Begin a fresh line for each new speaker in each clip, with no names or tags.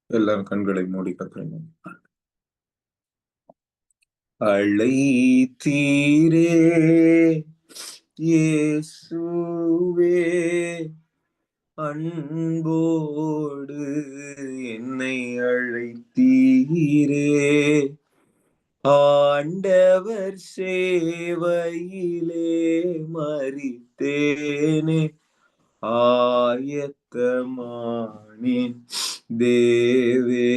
எல்லாரும் கண்களை மூடி கத்துறீங்க. அழைத்தீரே இயேசுவே, அன்போடு என்னை அழைத்தீரே. ஆண்டவர் சேவையிலே மரித்தேனே, ஆயத்தமானேன் தேவே.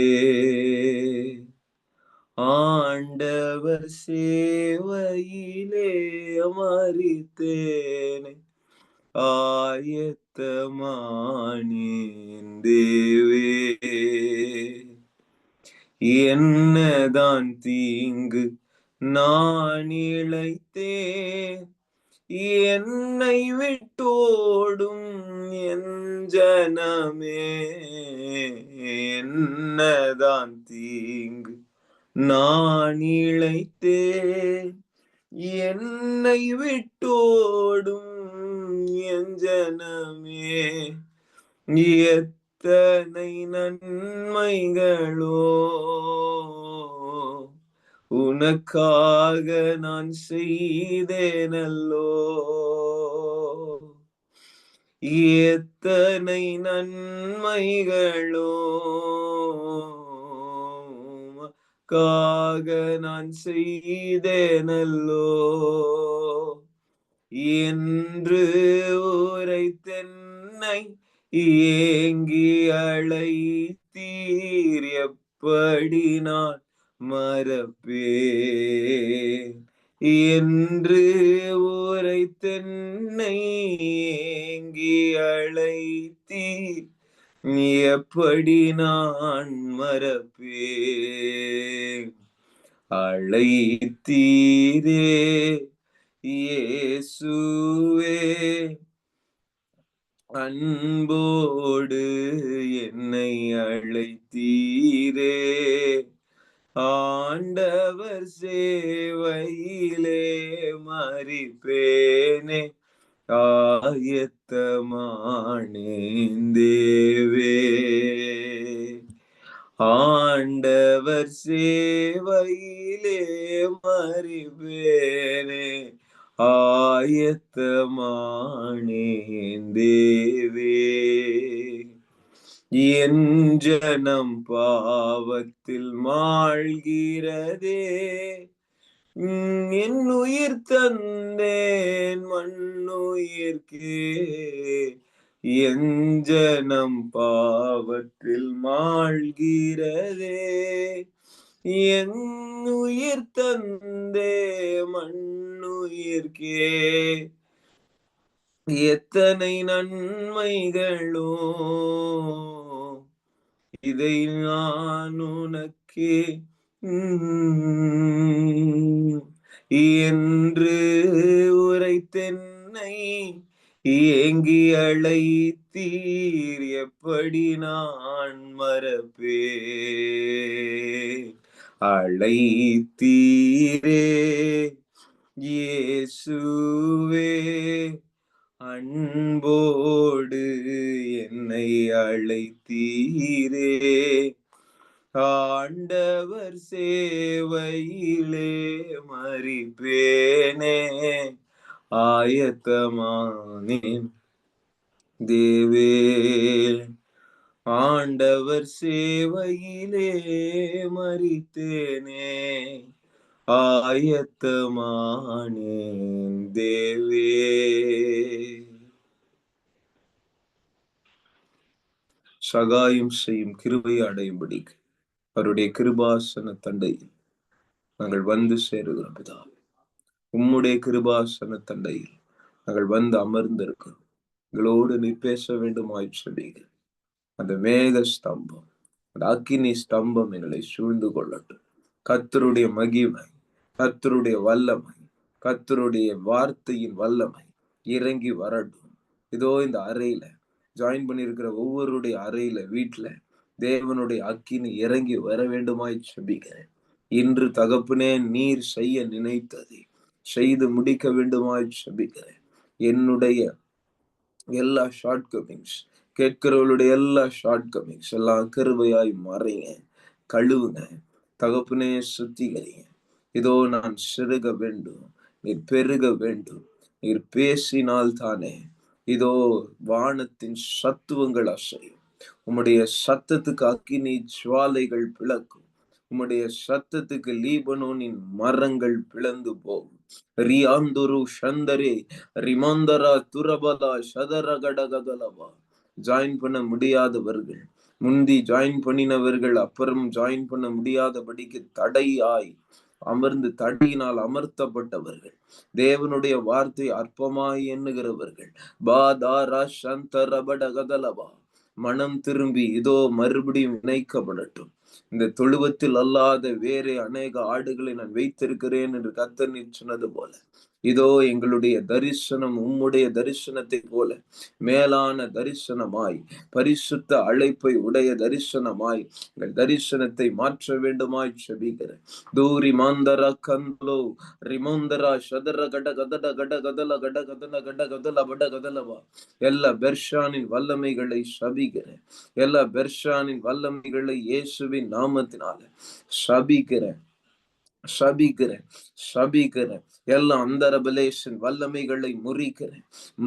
ஆண்டவர் சேவையிலே மரித்தேனே, ஆயத்தமானேன் தேவே. என்னதான் தீங்கு நான் இழைத்தேன், என்னை விட்டோடும் என் ஜனமே. என்னதான் தீங்கு நான் இழைத்தேன், என்னை விட்டோடும் என் ஜனமே. எத்தனை நன்மைகளோ உனக்காக நான் செய்தேனல்லோ. எத்தனை நன்மைகளோ உனக்காக நான் செய்தேனல்லோ என்று உரைத்தென்னை ஏங்கி அழைத்தீர். எப்படி நான் மறப்பேன் என்று உரைத்தென்னை ஏங்கி அழைத்தீர். எப்படி நான் மறப்பேன். அழைத்தீரே இயேசுவே, அன்போடு என்னை அழைத்தீரே. ஆண்டவர் சேவையிலே மரிப்பேனே, ஆயத்தமானேன் தேவே. ஆண்டவர் சேவையிலே மரிப்பேனே, ஆயத்தமானேன் தேவே. என் ஜனம் பாவத்தில் மாழ்கிறதே, என் உயிர் தந்தேன் மண்ணுயிர்க்கே. என் ஜனம் பாவத்தில் மாழ்கிறதே, என் உயிர் தந்தே மண்ணுயிர்க்கே. எத்தனை நன்மைகளோ இதை நான் உனக்கே என்று உரைத்தென்னை ஏங்கி அழைத்தீர். எப்படி நான் மறப்பேன். அழைத்தீரே இயேசுவே, அன்போடு என்னை அழைத்தீரே. ஆண்டவர் சேவையிலே மரிப்பேனே, ஆயத்தமானேன் தேவே. ஆண்டவர் சேவையிலே மரித்தேனே, ஆயத்தமானேன் தேவே. சகாயம் செய்யும் கிருபை அடையும்படிக்கு அவருடைய கிருபாசன தண்டையில் நாங்கள் வந்து சேருகிறோம் பிதாவே. உம்முடைய கிருபாசன தண்டையில் நாங்கள் வந்து அமர்ந்திருக்கிறோம். எங்களோடு நீ பேச வேண்டுமாய் சொல்லுங்க. அந்த மேக ஸ்தம்பம், அந்த அக்கினி ஸ்தம்பம் எங்களை சூழ்ந்து கொள்ளட்டும். கர்த்தருடைய மகிமை, கர்த்தருடைய வல்லமை, கர்த்தருடைய வார்த்தையின் வல்லமை இறங்கி வரட்டும். இதோ இந்த அறையில ஜாயின் பண்ணியிருக்கிற ஒவ்வொருடைய அறையில வீட்டுல தேவனுடைய அக்கினி இறங்கி வர வேண்டுமாய் செபிக்கிறேன். இன்று தகப்பனே நீர் செய்ய நினைத்ததை செய்து முடிக்க வேண்டுமாய் செபிக்கிறேன். என்னுடைய எல்லா ஷார்ட் கமிங்ஸ், கேட்கிறவர்களுடைய எல்லா ஷார்ட் கமிங்ஸ் எல்லாம் கிருபையாய் மறைங்க, கழுவுங்க. தகப்பனே சுத்திகரிங்க. இதோ நான் சிறுக வேண்டும், நீர் பெருக வேண்டும். நீர் பேசினால் தானே இதோ வானத்தின் சத்துவங்கள் அசையும். உம்முடைய சத்தத்துக்கு அக்கினி ஜுவாலைகள் பிளக்கும். உம்முடைய சத்தத்துக்கு லீபனோனின் மரங்கள் பிளந்து போகும். ரியாந்துரு சந்தரே ரிமந்தரா துரபலா சதரகடகதலவா. ஜாயின் பண்ண முடியாதவர்கள், முந்தி ஜாயின் பண்ணினவர்கள் அப்புறம் ஜாயின் பண்ண முடியாதபடிக்கு தடையாய் அமர்ந்து தடியினால் அமர்த்தப்பட்டவர்கள், தேவனுடைய வார்த்தை அற்பமாய் எண்ணுகிறவர்கள், பாதாரா சந்தரபடகதலவா, மனம் திரும்பி இதோ மறுபடியும் இணைக்கப்படட்டும். இந்த தொழுவத்தில் அல்லாத வேறே அநேக ஆடுகளை நான் வைத்திருக்கிறேன் என்று கர்த்தர் நீர் சொன்னது போல, இதோ எங்களுடைய தரிசனம் உம்முடைய தரிசனத்தை போல மேலான தரிசனமாய், பரிசுத்த அழைப்பை உடைய தரிசனமாய் எங்கள் தரிசனத்தை மாற்ற வேண்டுமாய் செபிக்கிறேன். தூரி மாந்தர கந்தலோ ரிமோந்தரா சதர கட கதட கட கதல கட கதல கட கதல பட கதலவா. எல்லா பெர்ஷானின் வல்லமைகளை சபிக்கிறேன். எல்லா பெர்ஷானின் வல்லமைகளை இயேசுவின் நாமத்தினால சபிக்கிறேன், சபிக்கிறேன், சபிக்கிறேன். எல்லா அந்தரபலேஷன் வல்லமைகளை முறிக்கிறேன்,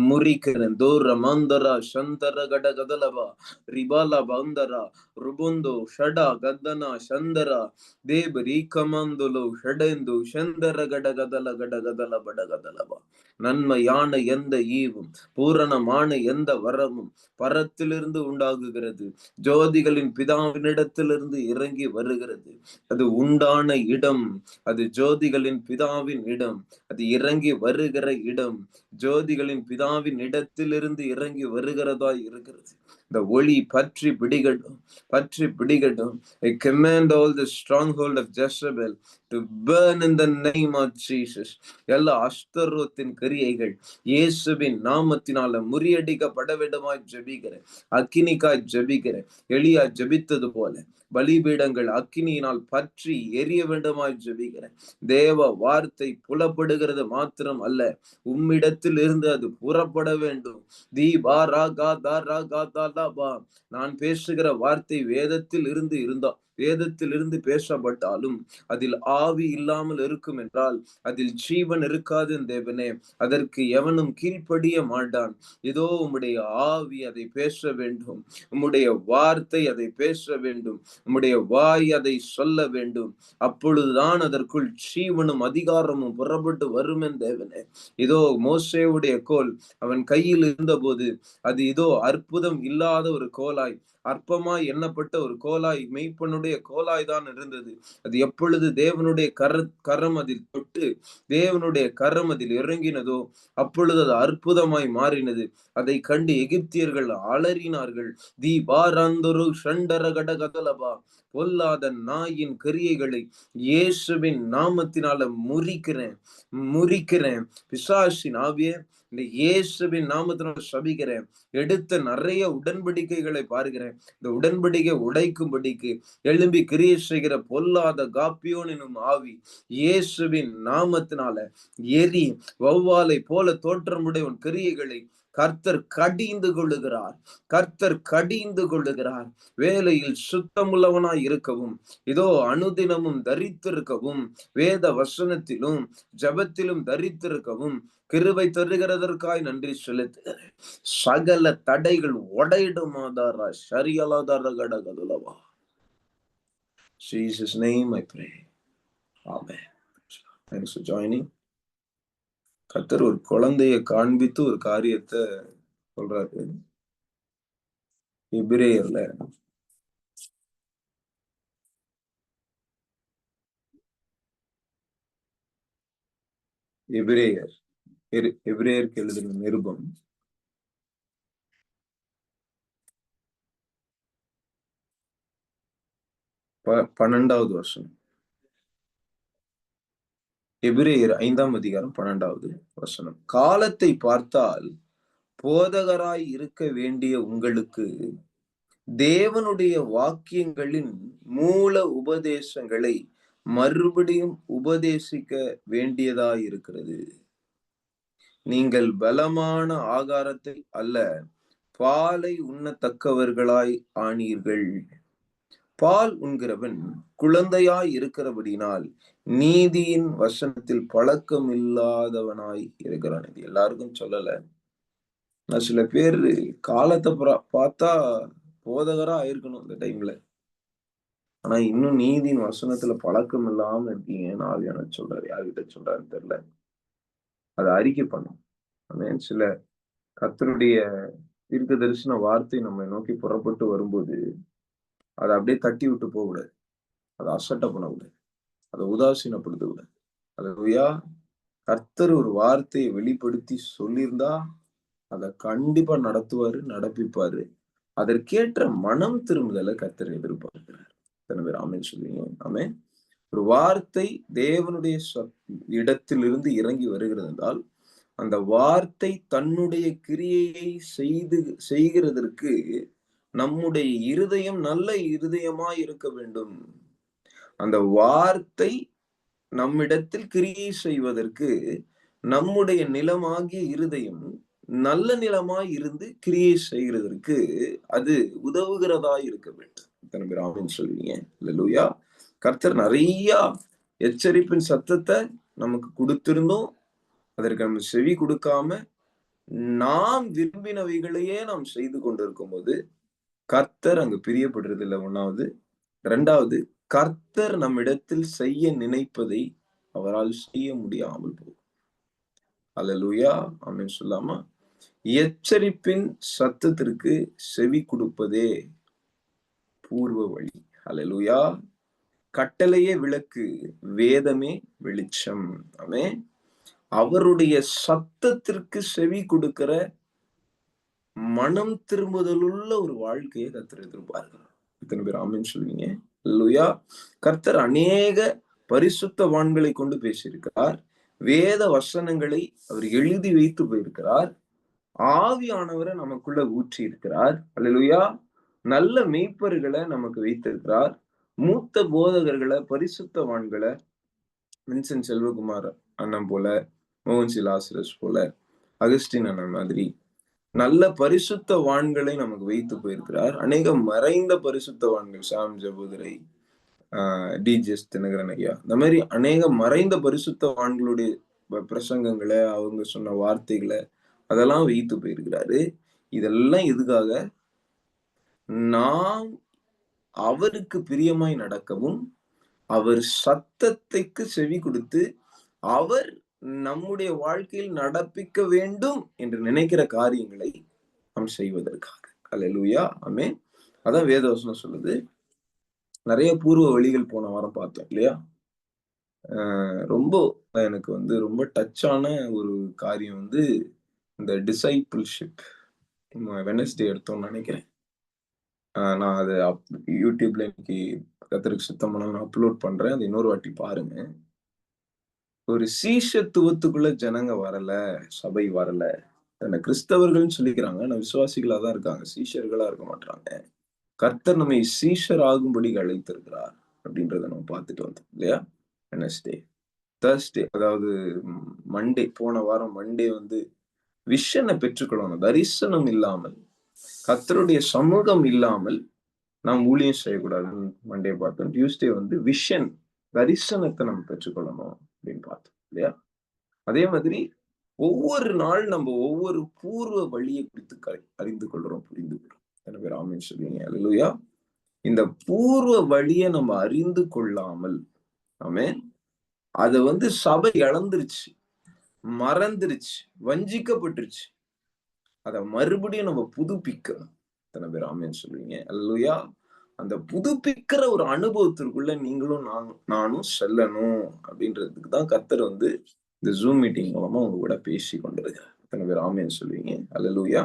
முறிக்கிறேன். தூர மாந்தரா சந்தர கட கதலவா ரிபாலா பந்தரா ருபுந்தோ ஷடா கதனா சந்தரா தேபரி கமந்துலோ ஷடேந்து சந்தர கட கதல கட கதல பட கதலவா. நன்மையான எந்த ஈவும் பூரணமான எந்த வரமும் பரத்திலிருந்து உண்டாகுகிறது, ஜோதிகளின் பிதாவினிடத்திலிருந்து இறங்கி வருகிறது. அது உண்டான இடம், அது ஜோதிகளின் பிதாவின் இடம், அது இறங்கி வருகிற இடம் ஜோதிகளின் பிதாவின் இடத்திலிருந்து இறங்கி வருகிறதா இருக்கிறது. இந்த ஒளி பற்றி பிடிகட்டும், பற்றி பிடிகட்டும். I command all the stronghold of Jezebel to burn in the name of Jesus. எல்லா அஸ்தரோத்தின் கிரியைகள் இயேசுவின் நாமத்தினால முறியடிக்கப்பட வேண்டுமாய் ஜெபிக்கிறேன், அக்கினிக்காய் ஜெபிக்கிறேன். எலியா ஜெபித்தது போல பலிபீடங்கள் அக்கினியினால் பற்றி எரிய வேண்டுமாய் ஜெபிக்கிறேன். தேவ வார்த்தை புலப்படுகிறது மாத்திரம் அல்ல, உம்மிடத்தில் இருந்து அது புறப்பட வேண்டும். நான் பேசுகிற வார்த்தை வேதத்தில் இருந்து வேதத்தில் இருந்து பேசப்பட்டாலும் அதில் ஆவி இல்லாமல் இருக்கும் என்றால் அதில் ஜீவன் இருக்காது தேவனே. அதற்கு எவனும் கீழ்ப்படிய மாட்டான். இதோ உம்முடைய ஆவி அதை பேச வேண்டும், உம்முடைய வார்த்தை அதை பேச வேண்டும், உம்முடைய வாய் அதை சொல்ல வேண்டும். அப்பொழுதுதான் அதற்குள் ஜீவனும் அதிகாரமும் புறப்பட்டு வரும் தேவனே. இதோ மோசேவுடைய கோல் அவன் கையில் இருந்தபோது அது இதோ அற்புதம் இல்லாத ஒரு கோலாய், அற்பமாய் எண்ணப்பட்ட ஒரு கோலாய், மெய்ப்பனுடைய கோலாய் தான் இருந்தது. அது எப்பொழுது தேவனுடைய கரம் அதில் தொட்டு தேவனுடைய கரம் அதில் இறங்கினதோ அப்பொழுது அது அற்புதமாய் மாறினது. அதை கண்டு எகிப்தியர்கள் அலறினார்கள். தி பாராந்தொரு ஷண்டர கட கதலபா. பொல்லாத நாயின் கிரியைகளை இயேசுவின் நாமத்தினால முறிக்கிறேன், முறிக்கிறேன். பிசாசின் ஆவியே, இந்த இயேசுவின் நாமத்தினால சபிக்கிறேன். எடுத்த நிறைய உடன்படிக்கைகளை பார்க்கிறேன். இந்த உடன்படிக்கை உடைக்கும்படிக்கு எழும்பி கிரியை செய்கிற பொல்லாத காப்பியோன் எனும் ஆவி இயேசுவின் நாமத்தினால எரி. வௌவாலை போல தோற்றமுடைய உன் கிரியைகளை கர்த்தர் கடிந்து கொள்ளுகிறார், கர்த்தர் கடிந்து கொள்ளுகிறார். வேலையில் சுத்தமுள்ளவனாய் இருக்கவும், இதோ அனுதினமும் தரித்திருக்கவும், வேத வசனத்திலும் ஜபத்திலும் தரித்திருக்கவும் கிருபை தருகிறதற்காய் நன்றி செலுத்துகிறேன். சகல தடைகள் உடையிடுமாதாரா சரியலாதார கடகதுலவா. Jesus name I pray. Amen. Thanks for joining. கர்த்தர் ஒரு குழந்தைய காண்பித்து ஒரு காரியத்தை சொல்றாரு. எபிரேயர்ல எபிரேயருக்கு எழுதின நிருபம் 12வது வசனம். எபிரேயர் 5ஆம் அதிகாரம் 12வது வசனம். காலத்தை பார்த்தால் போதகராய் இருக்க வேண்டிய உங்களுக்கு தேவனுடைய வாக்கியங்களின் மூல உபதேசங்களை மறுபடியும் உபதேசிக்க வேண்டியதாய் இருக்கிறது. நீங்கள் பலமான ஆகாரத்தை அல்ல, பாலை உண்ணத்தக்கவர்களாய் ஆனீர்கள். பால் உண்கிறவன் குழந்தையாய் இருக்கிறபடினால் நீதியின் வசனத்தில் பழக்கம் இல்லாதவனாய் இருக்கிறான். இது எல்லாருக்கும் சொல்லல. நான் சில பேர் காலத்தை பார்த்தா போதகரா ஆயிருக்கணும் இந்த டைம்ல. ஆனா இன்னும் நீதியின் வசனத்துல பழக்கம் இல்லாம இருக்கீங்கன்னு ஆவியானவர் சொல்றாரு. யார்கிட்ட சொல்றாருன்னு தெரியல. அதை அறிக்கை பண்ணும். சில கர்த்தருடைய தீர்க்க தரிசன வார்த்தை நம்மை நோக்கி புறப்பட்டு வரும்போது அதை அப்படியே தட்டி விட்டு போக கூடாது. அதை அசட்டை பண்ணக்கூடாது. அதை உதாசீனப்படுத்த கூடாது. அல்லேலூயா. கர்த்தர் ஒரு வார்த்தையை வெளிப்படுத்தி சொல்லியிருந்தா அதை கண்டிப்பா நடத்துவாரு, நடப்பிப்பாரு. அதற்கேற்ற மனம் திரும்புதலை கர்த்தர் எதிர்பார்க்கிறார். எத்தனை பேர் ஆமென் சொல்லுவீங்க? ஆமென். ஒரு வார்த்தை தேவனுடைய இடத்திலிருந்து இறங்கி வருகிறது என்றால் அந்த வார்த்தை தன்னுடைய கிரியையை செய்கிறதற்கு நம்முடைய இருதயம் நல்ல இருதயமாய் இருக்க வேண்டும். அந்த வார்த்தை நம்மிடத்தில் கிரியை செய்வதற்கு நம்முடைய நிலமாகிய இருதயம் நல்ல நிலமாய் இருந்து கிரியை செய்கிறதற்கு அது உதவுகிறதாய் இருக்க வேண்டும். இத்தனை பேர் ஆமென் சொல்லுவீங்க? அல்லேலூயா. கர்த்தர் நிறைய எச்சரிப்பின் சத்தத்தை நமக்கு கொடுத்திருந்தோம். அதற்கு நம்ம செவி கொடுக்காம நாம் விரும்பினவைகளையே நாம் செய்து கொண்டிருக்கும் போது கர்த்தர் அங்கு பிரியப்படுறது இல்லை. ஒண்ணாவது. இரண்டாவது, கர்த்தர் நம்மிடத்தில் செய்ய நினைப்பதை அவரால் செய்ய முடியாமல் போகும். அல்லேலூயா. ஆமென் சொல்லாமா? எச்சரிப்பின் சத்தத்திற்கு செவி கொடுப்பதே பூர்வ வழி. அல்லேலூயா. கட்டளையே விளக்கு, வேதமே வெளிச்சம். ஆமென். அவருடைய சத்தத்திற்கு செவி கொடுக்கிற மனம் திரும்புதலுள்ள ஒரு வாழ்க்கையை கர்த்தர் எதிர்பார்க்கிறார். இத்தனை பேர் ஆமென் சொல்லுவீங்க? அல்லேலூயா. கர்த்தர் அநேக பரிசுத்தவான்களை கொண்டு பேசியிருக்கிறார். வேத வசனங்களை அவர் எழுதி வைத்து போயிருக்கிறார். ஆவியானவரை நமக்குள்ள ஊற்றி இருக்கிறார். அல்லேலூயா. நல்ல மெய்ப்பர்களை நமக்கு வைத்திருக்கிறார். மூத்த போதகர்களை, பரிசுத்தவான்களை, வின்சென்ட் செல்வகுமார் அண்ணன் போல, மோகன் லாசரஸ் போல, அகஸ்டின் அண்ணன் மாதிரி நல்ல பரிசுத்தவான்களை நமக்கு வைத்து போயிருக்கிறார். அநேக மறைந்த பரிசுத்தவான்கள், சாம் ஜபுதுரை, டிஜிஎஸ் தினகரன் ஐயா, இந்த மாதிரி அநேக மறைந்த பரிசுத்தவான்களுடைய பிரசங்கங்களை, அவங்க சொன்ன வார்த்தைகளை அதெல்லாம் வைத்து போயிருக்கிறாரு. இதெல்லாம் எதுக்காக? நாம் அவருக்கு பிரியமாய் நடக்கவும், அவர் சத்தத்துக்கு செவி கொடுத்து அவர் நம்முடைய வாழ்க்கையில் நடப்பிக்க வேண்டும் என்று நினைக்கிற காரியங்களை நாம் செய்வதற்காக. அல்லேலூயா. ஆமென். அதான் வேதவசனம் சொல்லுது. நிறைய பூர்வ வழிகள் போன வாரம் பார்த்தோம் இல்லையா? ரொம்ப எனக்கு ரொம்ப டச்சான ஒரு காரியம் இந்த டிசைபிள்ஷிப். வெனஸ்டே எடுத்தோம்னு நினைக்கிறேன். நான் அதை யூடியூப்ல இன்னைக்கு கர்த்தருக்கு சித்தம் பண்ண நான் அப்லோட் பண்றேன். அது இன்னொரு வாட்டி பாருங்க. ஒரு சீஷத்துவத்துக்குள்ள ஜனங்க வரல, சபை வரல. தன்னை கிறிஸ்தவர்கள்னு சொல்லிக்கிறாங்க. ஆனா விசுவாசிகளா தான் இருக்காங்க. சீஷர்களா இருக்க மாட்டாங்க. கர்த்தர் நம்மை சீஷர் ஆகும்படி அழைத்திருக்கிறார் அப்படின்றத நம்ம பார்த்துட்டு வந்தோம் இல்லையா? வெனஸ்டே, தர்ஸ்டே, அதாவது மண்டே, போன வாரம் மண்டே விஷனை பெற்றுக்கொள்ளணும். தரிசனம் இல்லாமல், கர்த்தருடைய சமூகம் இல்லாமல் நாம் ஊழியம் செய்யக்கூடாதுன்னு மண்டே பார்த்தோம். டியூஸ்டே விஷன், தரிசனத்தை நம்ம பெற்றுக்கொள்ளணும் அப்படின்னு பார்த்தோம் இல்லையா? அதே மாதிரி ஒவ்வொரு நாள் நம்ம ஒவ்வொரு பூர்வ வழியை குறித்து அறிந்து கொள்றோம், புரிந்து கொள்றோம். எத்தனை பேர் ஆமென் சொல்லுவீங்க? அல்லேலூயா. இந்த பூர்வ வழியை நம்ம அறிந்து கொள்ளாமல், ஆமென், அது சபை இழந்துருச்சு, மறந்துருச்சு, வஞ்சிக்கப்பட்டுருச்சு. அதை மறுபடியும் நம்ம புதுப்பிக்கணும். எத்தனை பேர் ஆமென் சொல்லுவீங்க? அல்லேலூயா. அந்த புதுப்பிக்கிற ஒரு அனுபவத்திற்குள்ள நீங்களும் நானும் செல்லணும் அப்படின்றதுக்கு தான் கர்த்தர் இந்த ஜூம் மீட்டிங் மூலமா உங்க கூட பேசி கொண்டிருக்கிறார். எத்தனை பேர் ஆமென் சொல்லுவீங்க? அல்லேலூயா.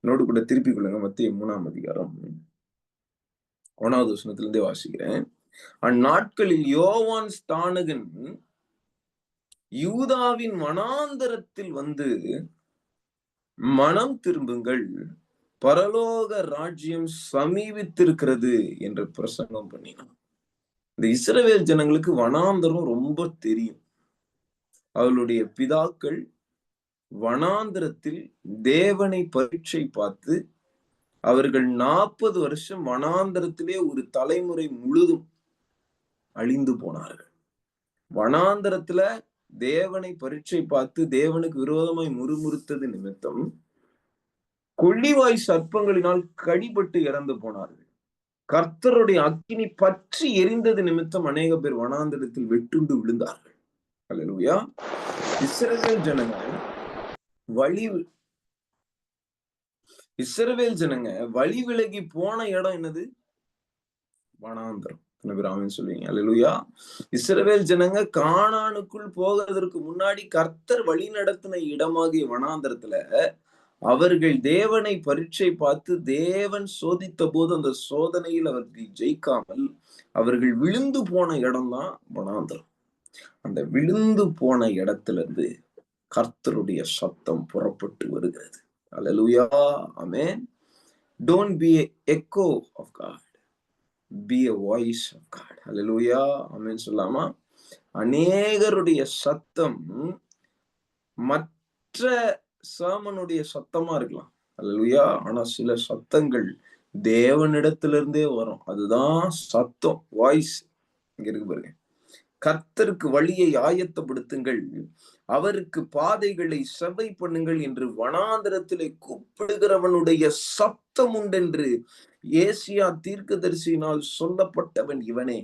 நோடு கூட திருப்பிக் கொள்ளுங்க. மத்தேயு 3ஆம் அதிகாரம் 1வது வசனத்திலிருந்தே வாசிக்கிறேன். அந்நாட்களில் யோவான் ஸ்நானகன் யூதாவின் வனாந்தரத்தில் மனம் திரும்புங்கள், பரலோக ராஜ்யம் சமீபித்திருக்கிறது என்று பிரசங்கம் பண்ணினான். இந்த இஸ்ரவேல் ஜனங்களுக்கு வனாந்தரம் ரொம்ப தெரியும். அவளுடைய பிதாக்கள் வனாந்தரத்தில் தேவனை பரீட்சை பார்த்து அவர்கள் 40 வருஷம் வனாந்தரத்திலே ஒரு தலைமுறை முழுதும் அழிந்து போனார்கள். வனாந்தரத்துல தேவனை பரீட்சை பார்த்து தேவனுக்கு விரோதமாய் முறுமுறுத்தது நிமித்தம் கொள்ளிவாய் சர்ப்பங்களினால் கடிபட்டு இறந்து போனார்கள். கர்த்தருடைய அக்கினி பற்றி எரிந்தது நிமித்தம் அநேக பேர் வனாந்தரத்தில் வெட்டுண்டு விழுந்தார்கள். அல்லேலூயா. இஸ்ரவேல் ஜனங்க வழி விலகி போன இடம் என்னது? வனாந்தரம். சொல்லுவீங்க. அல்லேலூயா. இஸ்ரவேல் ஜனங்க கானானுக்குள் போவதற்கு முன்னாடி கர்த்தர் வழி நடத்தின இடமாகிய வனாந்தரத்துல அவர்கள் தேவனை பரீட்சை பார்த்து தேவன் சோதித்த போது அந்த சோதனையில் அவர்கள் ஜெயிக்காமல் அவர்கள் விழுந்து போன இடம் தான் வனாந்தரம். அந்த விழுந்து போன இடத்துல இருந்து கர்த்தருடைய சத்தம் புறப்பட்டு வருகிறது. அல்லேலூயா. ஆமென். Don't be an echo of God. Be a voice of God. அல்லேலூயா. ஆமென் சொல்லாமா? அநேகருடைய சத்தம் மற்ற சாமனுடைய சத்தமா இருக்கலாம். அல்லேலூயா. ஆனா சில சத்தங்கள் தேவனிடத்திலிருந்தே வரும். அதுதான் சத்தம், வாய்ஸ். இங்க இருக்கு பாருங்க. கர்த்தருக்கு வழியை ஆயத்தப்படுத்துங்கள், அவருக்கு பாதைகளை செவ்வை பண்ணுங்கள் என்று வனாந்தரத்திலே கூப்பிடுகிறவனுடைய சத்தம் உண்டென்று ஏசியா தீர்க்கதரிசியினால் சொல்லப்பட்டவன் இவனே.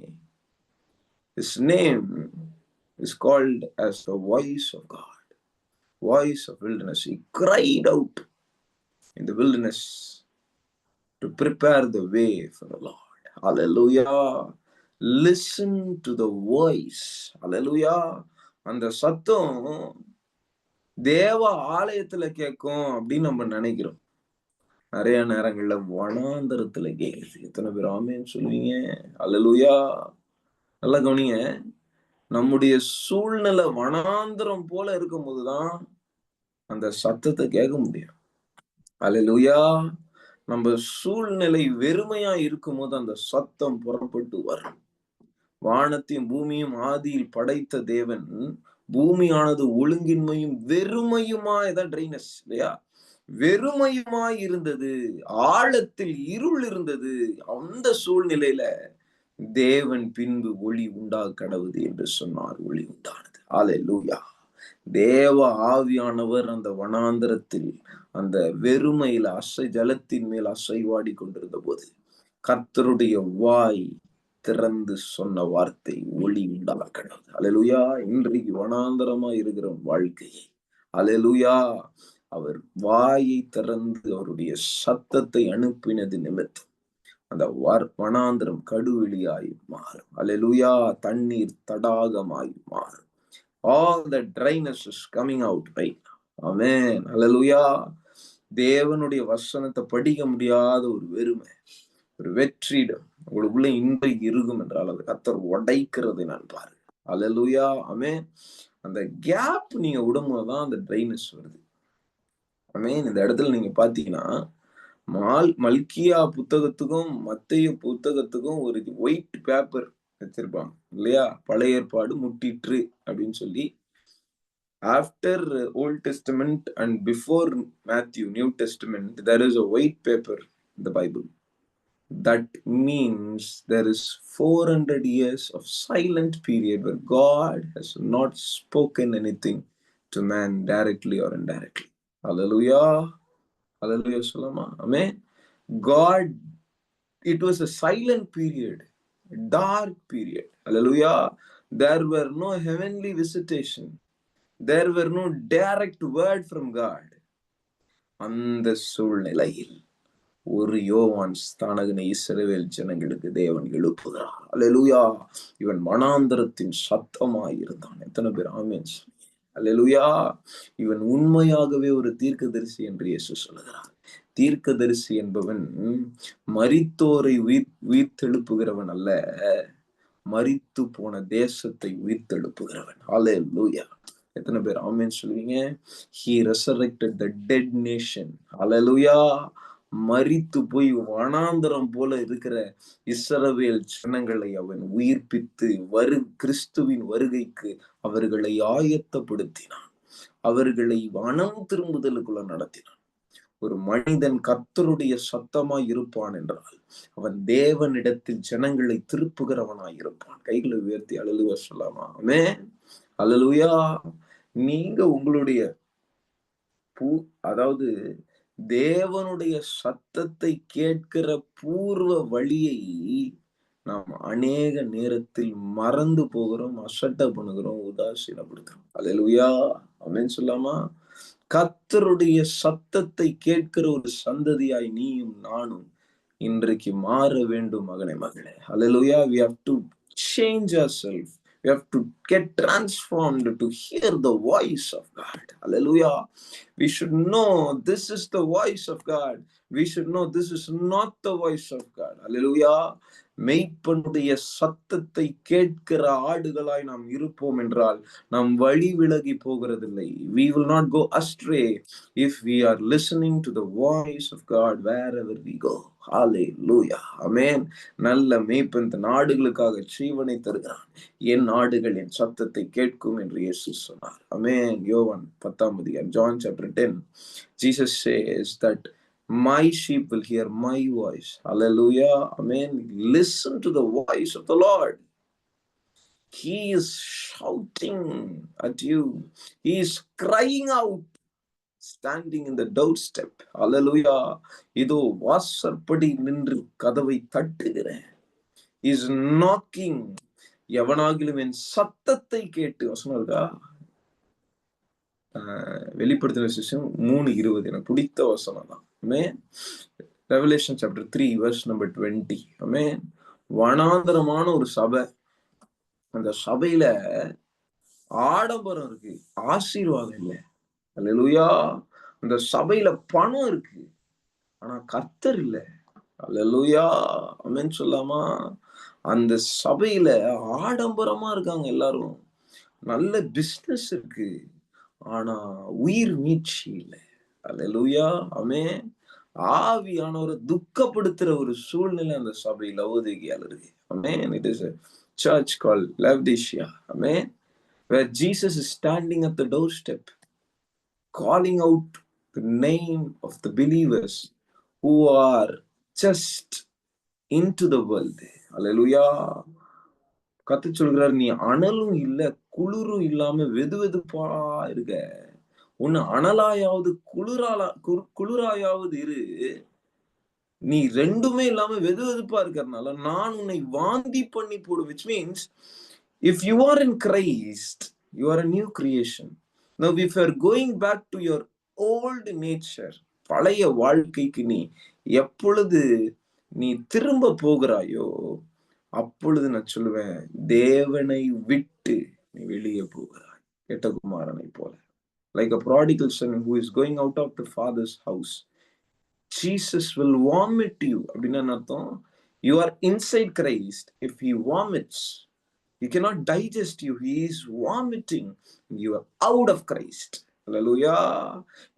His name is called as the voice of God, voice of wilderness. He cried out in the wilderness to prepare the way for the Lord. Hallelujah. Listen to the voice. Hallelujah. அந்த சத்தம் தேவ ஆலயத்துல கேட்கும் அப்படின்னு நம்ம நினைக்கிறோம். நிறைய நேரங்கள்ல வனாந்தரத்துல கேக்குது. எத்தனை பேர் ஆமென் சொல்லுவீங்க? அல்லேலூயா. நல்லா கவனிங்க. நம்முடைய சூழ்நிலை வனாந்தரம் போல இருக்கும் போதுதான் அந்த சத்தத்தை கேட்க முடியும். அல்லேலூயா. நம்ம சூழ்நிலை வெறுமையா இருக்கும் போது அந்த சத்தம் புறப்பட்டு வரும். வானத்தையும் பூமியும் ஆதியில் படைத்த தேவன் பூமியானது ஒழுங்கின்மையும் வெறுமையுமாய் ட்ரைனஸ் இல்லையா, வெறுமையுமாய் இருந்தது, ஆழத்தில் இருள் இருந்தது. அந்த சூழ்நிலையில தேவன் பின்பு ஒளி உண்டா கடவுது என்று சொன்னார். ஒளி உண்டானது. அல்லேலூயா. தேவ ஆவியானவர் அந்த வனாந்தரத்தில் அந்த வெறுமையில ஜலத்தின் மேல் அசைவாடி கொண்டிருந்த போது கர்த்தருடைய வாய் திறந்து சொன்ன வார்த்தை ஒளி உண்டாக கடவுது. அல்லேலூயா. இன்றைக்கு வனாந்தரமா இருக்கிற வாழ்க்கையை அல்லேலூயா அவர் வாயை திறந்து அவருடைய சத்தத்தை அனுப்பினது நிமித்தம் அந்த வனாந்தரம் கடுவெளியாய் மாறும். அல்லேலூயா. தண்ணீர் தடாகமாய் மாறும். All the dryness is coming out right now. Amen. Hallelujah. தேவனுடைய வசனத்தை படிக்க முடியாத ஒரு வெறுமை, ஒரு வெற்றிடம் உங்களுக்குள்ள இன்றைக்கு இருக்கும் என்றால் அது கர்த்தர் உடைக்கிறதை நான் பாருங்க. அல்லேலூயா. ஆமென். அந்த கேப் நீங்க விடும்போதுதான் அந்த ட்ரைனஸ் வருது. ஆமென். இந்த இடத்துல நீங்க பாத்தீங்கன்னா மல்கியா புத்தகத்துக்கும் மத்தேயு புத்தகத்துக்கும் ஒரு ஒயிட் பேப்பர் வச்சிருப்பாங்க இல்லையா? பழைய ஏற்பாடு முட்டிற்று அப்படின்னு சொல்லி. After old testament and before Matthew new testament there is a white paper in the Bible. That means there is 400 years of silent period where God has not spoken anything to man directly or indirectly. Hallelujah. Hallelujah. Salama. Amen. God, it was a silent period, a dark period. Hallelujah. There were no heavenly visitation. There were no direct word from God. அந்த சூழ்நிலையில் ஒரு யோவான் ஸ்தானகனை இஸ்ரவேல் ஜனங்களுக்கு தேவன் எழுப்புகிறார். அல்லேலூயா. இவன் வனாந்தரத்தின் சத்தமாய் இருந்தான். எத்தனை பேர் ஆமென்? அல்லேலூயா. இவன் உண்மையாகவே ஒரு தீர்க்கதரிசி என்று இயேசு சொல்லுகிறார். தீர்க்கதரிசி என்பவன் மரித்தோரை உயிர்த்தெழுப்புகிறவன் அல்ல, மரித்து போன தேசத்தை உயிர்த்தெழுப்புகிறவன். அல்லேலூயா. எத்தனை பேர் ஆமென் சொல்லுவீங்க? He resurrected the dead nation. அல்லேலூயா. மரித்து போய் வனாந்தரம் போல இருக்கிற இஸ்ரவேல் ஜனங்களை அவன் உயிர்ப்பித்து கிறிஸ்துவின் வருகைக்கு அவர்களை ஆயத்தப்படுத்தினான். அவர்களை மனம் திரும்புதலுக்குள்ள நடத்தினான். ஒரு மனிதன் கர்த்தருடைய சத்தமாய் இருப்பான் என்றால் அவன் தேவனிடத்தில் ஜனங்களை திருப்புகிறவனாய் இருப்பான். கைகளை உயர்த்தி அல்லேலூயா சொல்லாமா? ஆமென். அல்லேலூயா. நீங்க உங்களுடைய அதாவது தேவனுடைய சத்தத்தை கேட்கிற பூர்வ வழியை நாம் அநேக நேரத்தில் மறந்து போகிறோம், அசட்டை பண்ணுகிறோம், உதாசீனப்படுத்துறோம். அல்லேலூயா. ஆமென் சொல்லாமா? கர்த்தருடைய சத்தத்தை கேட்கிற ஒரு சந்ததியாய் நீயும் நானும் இன்றைக்கு மாற வேண்டும் மகனே, மகளே. Hallelujah. We have to change ourselves. We have to get transformed to hear the voice of God. Hallelujah. We should know this is the voice of God. We should know this is not the voice of God. Hallelujah. மெய்ப்பனுடைய சத்தத்தை கேட்கிற ஆடுகளாய் நாம் இருப்போம் என்றால் நாம் வழி விலகி போகிறதில்லை. We will not go astray if we are listening to the voice of God wherever we go. Hallelujah. Amen. நல்ல மேய்ப்பன் தன் ஆடுகளுக்காக ஜீவனை தருகிறான். என் ஆடுகள் என் சத்தத்தை கேட்கும் என்று இயேசு சொன்னார். Amen. யோவான் 10 John chapter 10. Jesus says that my sheep will hear my voice. Hallelujah. Amen. Listen to the voice of the Lord. He is shouting at you. He is crying out, standing in the doorstep. Hallelujah. இதோ வாசற்படி நின்று கதவை தட்டுகிறேன். He is knocking. எவனாகிலும் என் சத்தத்தை கேட்டு, வசனம் இருக்கா? வெளிப்படுத்தின விசேஷம் 3:20 எனக்கு பிடித்த வசனம் தான். Amen. Revelation chapter 3 verse number 20. Amen. வனாந்தரமான ஒரு சபை. அந்த சபையில ஆடம்பரம் இருக்கு, ஆசீர்வாதம் இல்லை. அல்லேலூயா. அந்த சபையில பணம் இருக்கு, ஆனா கர்த்தர் இல்ல. அல்லேலூயா. ஆமென் சொல்லாமா? அந்த சபையில ஆடம்பரமா இருக்காங்க எல்லாரும், நல்ல பிசினஸ் இருக்கு, ஆனா உயிர் மீட்சி இல்லை. அல்லேலூயா. ஆமென். ஆவியானவரை துக்கப்படுத்துற ஒரு சூழ்நிலை அந்த சபை லவோதிகியால இருக்கு. Amen. It is a church called Laodicea. Amen. Where Jesus is standing at the doorstep, calling out the name of the believers who are just into the world. Hallelujah. கர்த்தர் சொல்கிறார், நீ அனலும் இல்ல குளிரும் இல்லாம வெதுவெதுப்பா இருக்க. உன்னை அனலாயாவது குளிராயாவது இரு. நீ ரெண்டுமே இல்லாம வெதுவெதுப்பா இருக்கிறதுனால நான் உன்னை வாந்தி பண்ணி போடு. Which means if you are in Christ, you are a new creation. Now if you are going back to your old nature, பழைய வாழ்க்கைக்கு நீ எப்பொழுது நீ திரும்ப போகிறாயோ அப்பொழுது நான் சொல்லுவேன், தேவனை விட்டு நீ வெளியே போகிறாய், கெட்ட குமாரனை போல. Like a prodigal son who is going out of the father's house. Jesus will vomit you. அப்படின்னா அர்த்தம், you are inside Christ. If he vomits, he cannot digest you. He is vomiting. You are out of Christ. Hallelujah.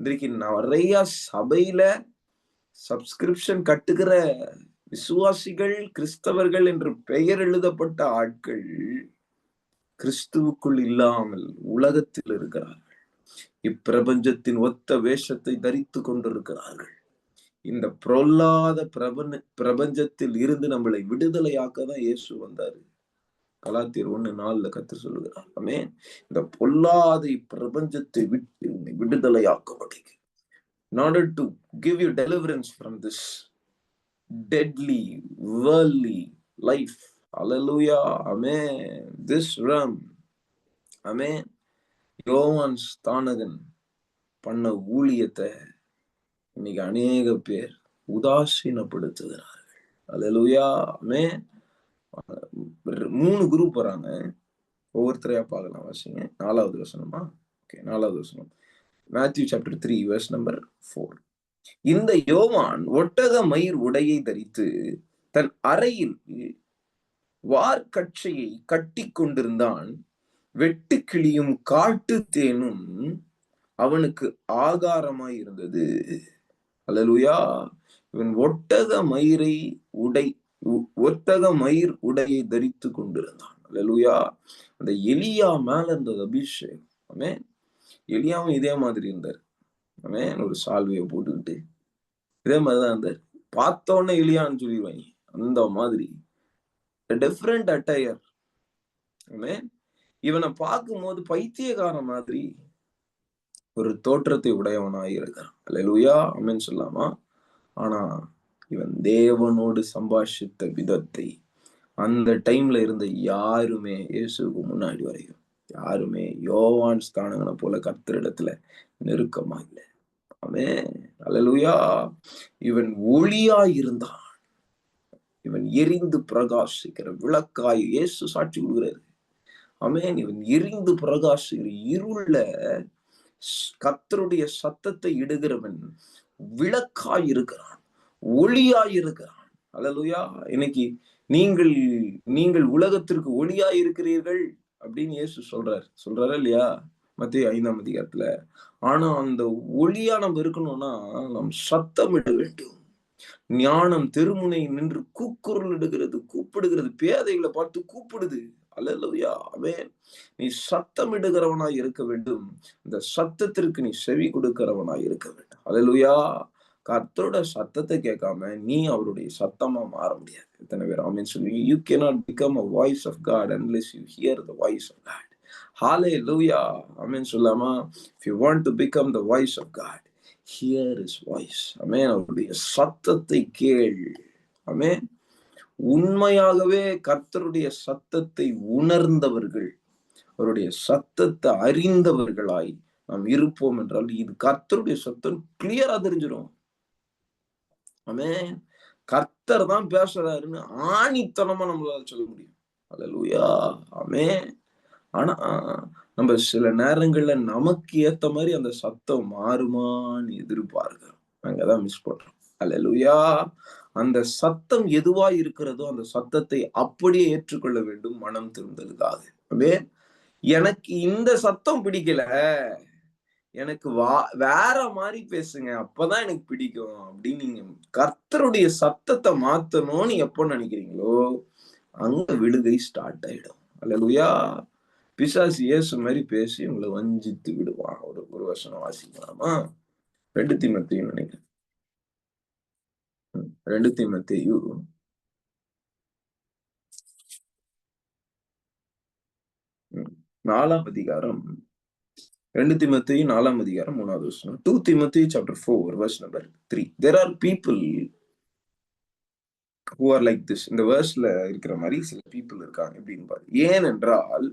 இன்றைக்கு நிறைய சபையில subscription கட்டுகிற விசுவாசிகள், கிறிஸ்தவர்கள் என்று பெயர் எழுதப்பட்ட ஆட்கள் கிறிஸ்துவுக்குள் இல்லாமல் உலகத்தில் இருக்கிறார்கள். இப்பிரபஞ்சத்தின் ஒத்த வேஷத்தை தரித்து கொண்டிருக்கிறார்கள். இந்த பொல்லாத பிரபஞ்சத்தில் இருந்து நம்மளை விடுதலையாக்க தான் இயேசு வந்தாரு. கலாத்தியர் 1:4 கர்த்தர் சொல்லுகிறார். ஆமென். இந்த பொல்லாத பிரபஞ்சத்தை விட்டு விடுதலையாக்க, in order to give you deliverance from this deadly worldly life. Hallelujah. Amen. This realm. Amen. யோவான் ஸ்தானகன் பண்ண ஊழியத்தை இன்னைக்கு அநேக பேர் உதாசீனப்படுத்துகிறார்கள். அல்லேலூயா. ஆமென். 3 குரூப் வராங்க. ஒவ்வொருத்தரையா பார்க்கலாம். வாசிங்க. 4வது வசனமா? ஓகே, 4வது வசனம். Matthew chapter 3 verse number 4. இந்த யோவான் ஒட்டக மயிர் உடையை தரித்து தன் அறையில் வார்க்கச்சையை கட்டி கொண்டிருந்தான். வெட்டுக்கிளியும் காட்டு தேனும் அவனுக்கு ஆகாரமாய் இருந்தது. அல்லேலூயா. இவன் ஒட்டக மயிர் உடையை தரித்து கொண்டிருந்தான். அல்லேலூயா. அந்த எலியா மேல இருந்தது அபிஷேகம். ஆமென். எலியாவும் இதே மாதிரி இருந்தார். ஆமென். ஒரு சால்வையை போட்டுக்கிட்டு இதே மாதிரிதான் அந்த பார்த்தோன்னே எலியான்னு சொல்லிடுவாங்க. அந்த மாதிரி டிஃப்ரெண்ட் அட்டையர். இவனை பார்க்கும்போது பைத்தியக்காரன் மாதிரி ஒரு தோற்றத்தை உடையவனாய் இருக்கிறான். அல்லேலூயா, ஆமென் சொல்லாமா? ஆனா இவன் தேவனோடு சம்பாஷித்த விதத்தை அந்த டைம்ல இருந்த யாருமே இயேசுவுக்கு முன்னாடி வரையும் யாருமே யோவான் ஸ்தானங்களை போல கர்த்தரிடத்துல நெருக்கமா இல்லை. ஆமென், அல்லேலூயா. இவன் ஒளியாய் இருந்தான். இவன் எரிந்து பிரகாசிக்கிற விளக்காய் இயேசு சாட்சி கொடுக்கிறாரு. ஆமென். இவன் எரிந்து பிரகாசிக்கிற இருள கர்த்தருடைய சத்தத்தை இடுகிறவன் விளக்காய் இருக்கிறான், ஒளியாய் இருக்கிறான். அல்லேலூயா. இன்னைக்கு நீங்கள் நீங்கள் உலகத்திற்கு ஒளியாய் இருக்கிறீர்கள் அப்படின்னு இயேசு சொல்றாரா இல்லையா? மத்தேயு 5ஆம் அதிகாரத்துல. ஆனா அந்த ஒளியா நம்ம இருக்கணும்னா நாம் சத்தமிட வேண்டும். ஞானம் தெருமுனை நின்று கூப்பிடுகிறது, பேதைகளை பார்த்து கூப்பிடுது. அல்லேலூயா, ஆமென். நீ சத்தமிடுகிறவனாய் இருக்க வேண்டும். இந்த சத்தத்திற்கு நீ செவி கொடுக்கிறவனாய் இருக்க வேண்டும். அல்லேலூயா. கர்த்தரோட சத்தத்தை கேட்காம நீ அவருடைய சத்தமா மாற முடியாது. எத்தனை பேர் ஆமென் சொல்லுவீங்க? You cannot become a voice of God unless you hear the voice of God. Hallelujah. ஆமென் சொல்லாமா? If you want to become the voice of God, hear his voice. ஆமென். அவருடைய சத்தத்தை கேள். ஆமென். உண்மையாகவே கர்த்தருடைய சத்தத்தை உணர்ந்தவர்கள், அவருடைய சத்தத்தை அறிந்தவர்களாய் நாம் இருப்போம் என்றால் இது கர்த்தருடைய சத்தம் கிளியரா தெரிஞ்சிடும். ஆமென். கர்த்தர் தான் பேசுறாருன்னு ஆணித்தனமா நம்மளால சொல்ல முடியும். அல்லேலூயா, ஆமென். ஆனா நம்ம சில நேரங்கள்ல நமக்கு ஏத்த மாதிரி அந்த சத்தம் மாறுமான்னு எதிர்பார்க்கிறோம். அங்கதான் மிஸ் பண்றோம். அல்லேலூயா. அந்த சத்தம் எதுவா இருக்கிறதோ அந்த சத்தத்தை அப்படியே ஏற்றுக்கொள்ள வேண்டும், மனம் திரும்புதலுக்காக. ஆமென். எனக்கு இந்த சத்தம் பிடிக்கல, எனக்கு வேற மாதிரி பேசுங்க, அப்பதான் எனக்கு பிடிக்கும் அப்படின்னு நீங்க கர்த்தருடைய சத்தத்தை மாத்தணும்னு எப்போ நினைக்கிறீங்களோ அங்க விடுகை ஸ்டார்ட் ஆயிடும். அல்லேலூயா. பிசாசு இயேசு மாதிரி பேசி உங்களை வஞ்சித்து விடுவான். ஒரு வசனம் வாசிக்கலாமா? 2 தீமோத்தேயு நினைக்கிறேன். 2 தீமோத்தேயு 4ஆம் அதிகாரம். 2 தீமோத்தேயு 4ஆம் அதிகாரம் 3வது வசனம். 2 Timothy chapter 4 verse number 3. There are people who are like this. இந்த வேர்ஸ்ல இருக்கிற மாதிரி சில பீப்புள் இருக்காங்க. எப்படின்னு பாரு. ஏனென்றால்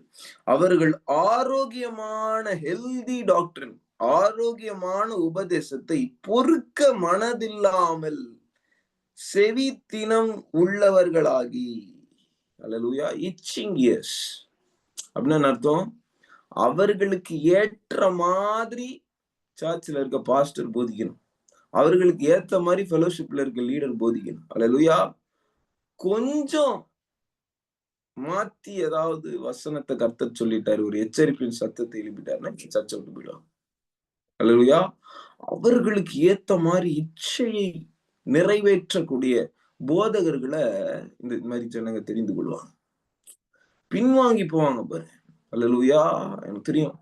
அவர்கள் ஆரோக்கியமான ஹெல்தி டாக்டரின், ஆரோக்கியமான உபதேசத்தை பொறுக்க மனதில்லாமல் செவித்தினம் உள்ளவர்களாகி, அல்லேலூயா, இச்சிங் இயர்ஸ் அப்படின்னு அர்த்தம். அவர்களுக்கு ஏற்ற மாதிரி சர்ச்சில் இருக்க பாஸ்டர் போதிக்கணும், அவர்களுக்கு ஏத்த மாதிரி ஃபெலோஷிப்ல இருக்க லீடர் போதிக்கணும். அல்லேலூயா. கொஞ்சம் மாத்தி ஏதாவது வசனத்தை கர்த்தர் சொல்லிட்டாரு, ஒரு எச்சரிப்பின் சத்தத்தை எழுப்பிட்டாருன்னா சர்ச்சை விட்டு போயிடுவாங்க. அல்லேலூயா. அவர்களுக்கு ஏத்த மாதிரி இச்சையை நிறைவேற்றக்கூடிய போதகர்களை இந்த மாதிரி ஜனங்க தெரிந்து கொள்வாங்க, பின்வாங்கி போவாங்க பாரு. அல்லேலூயா. எனக்கு தெரியும்,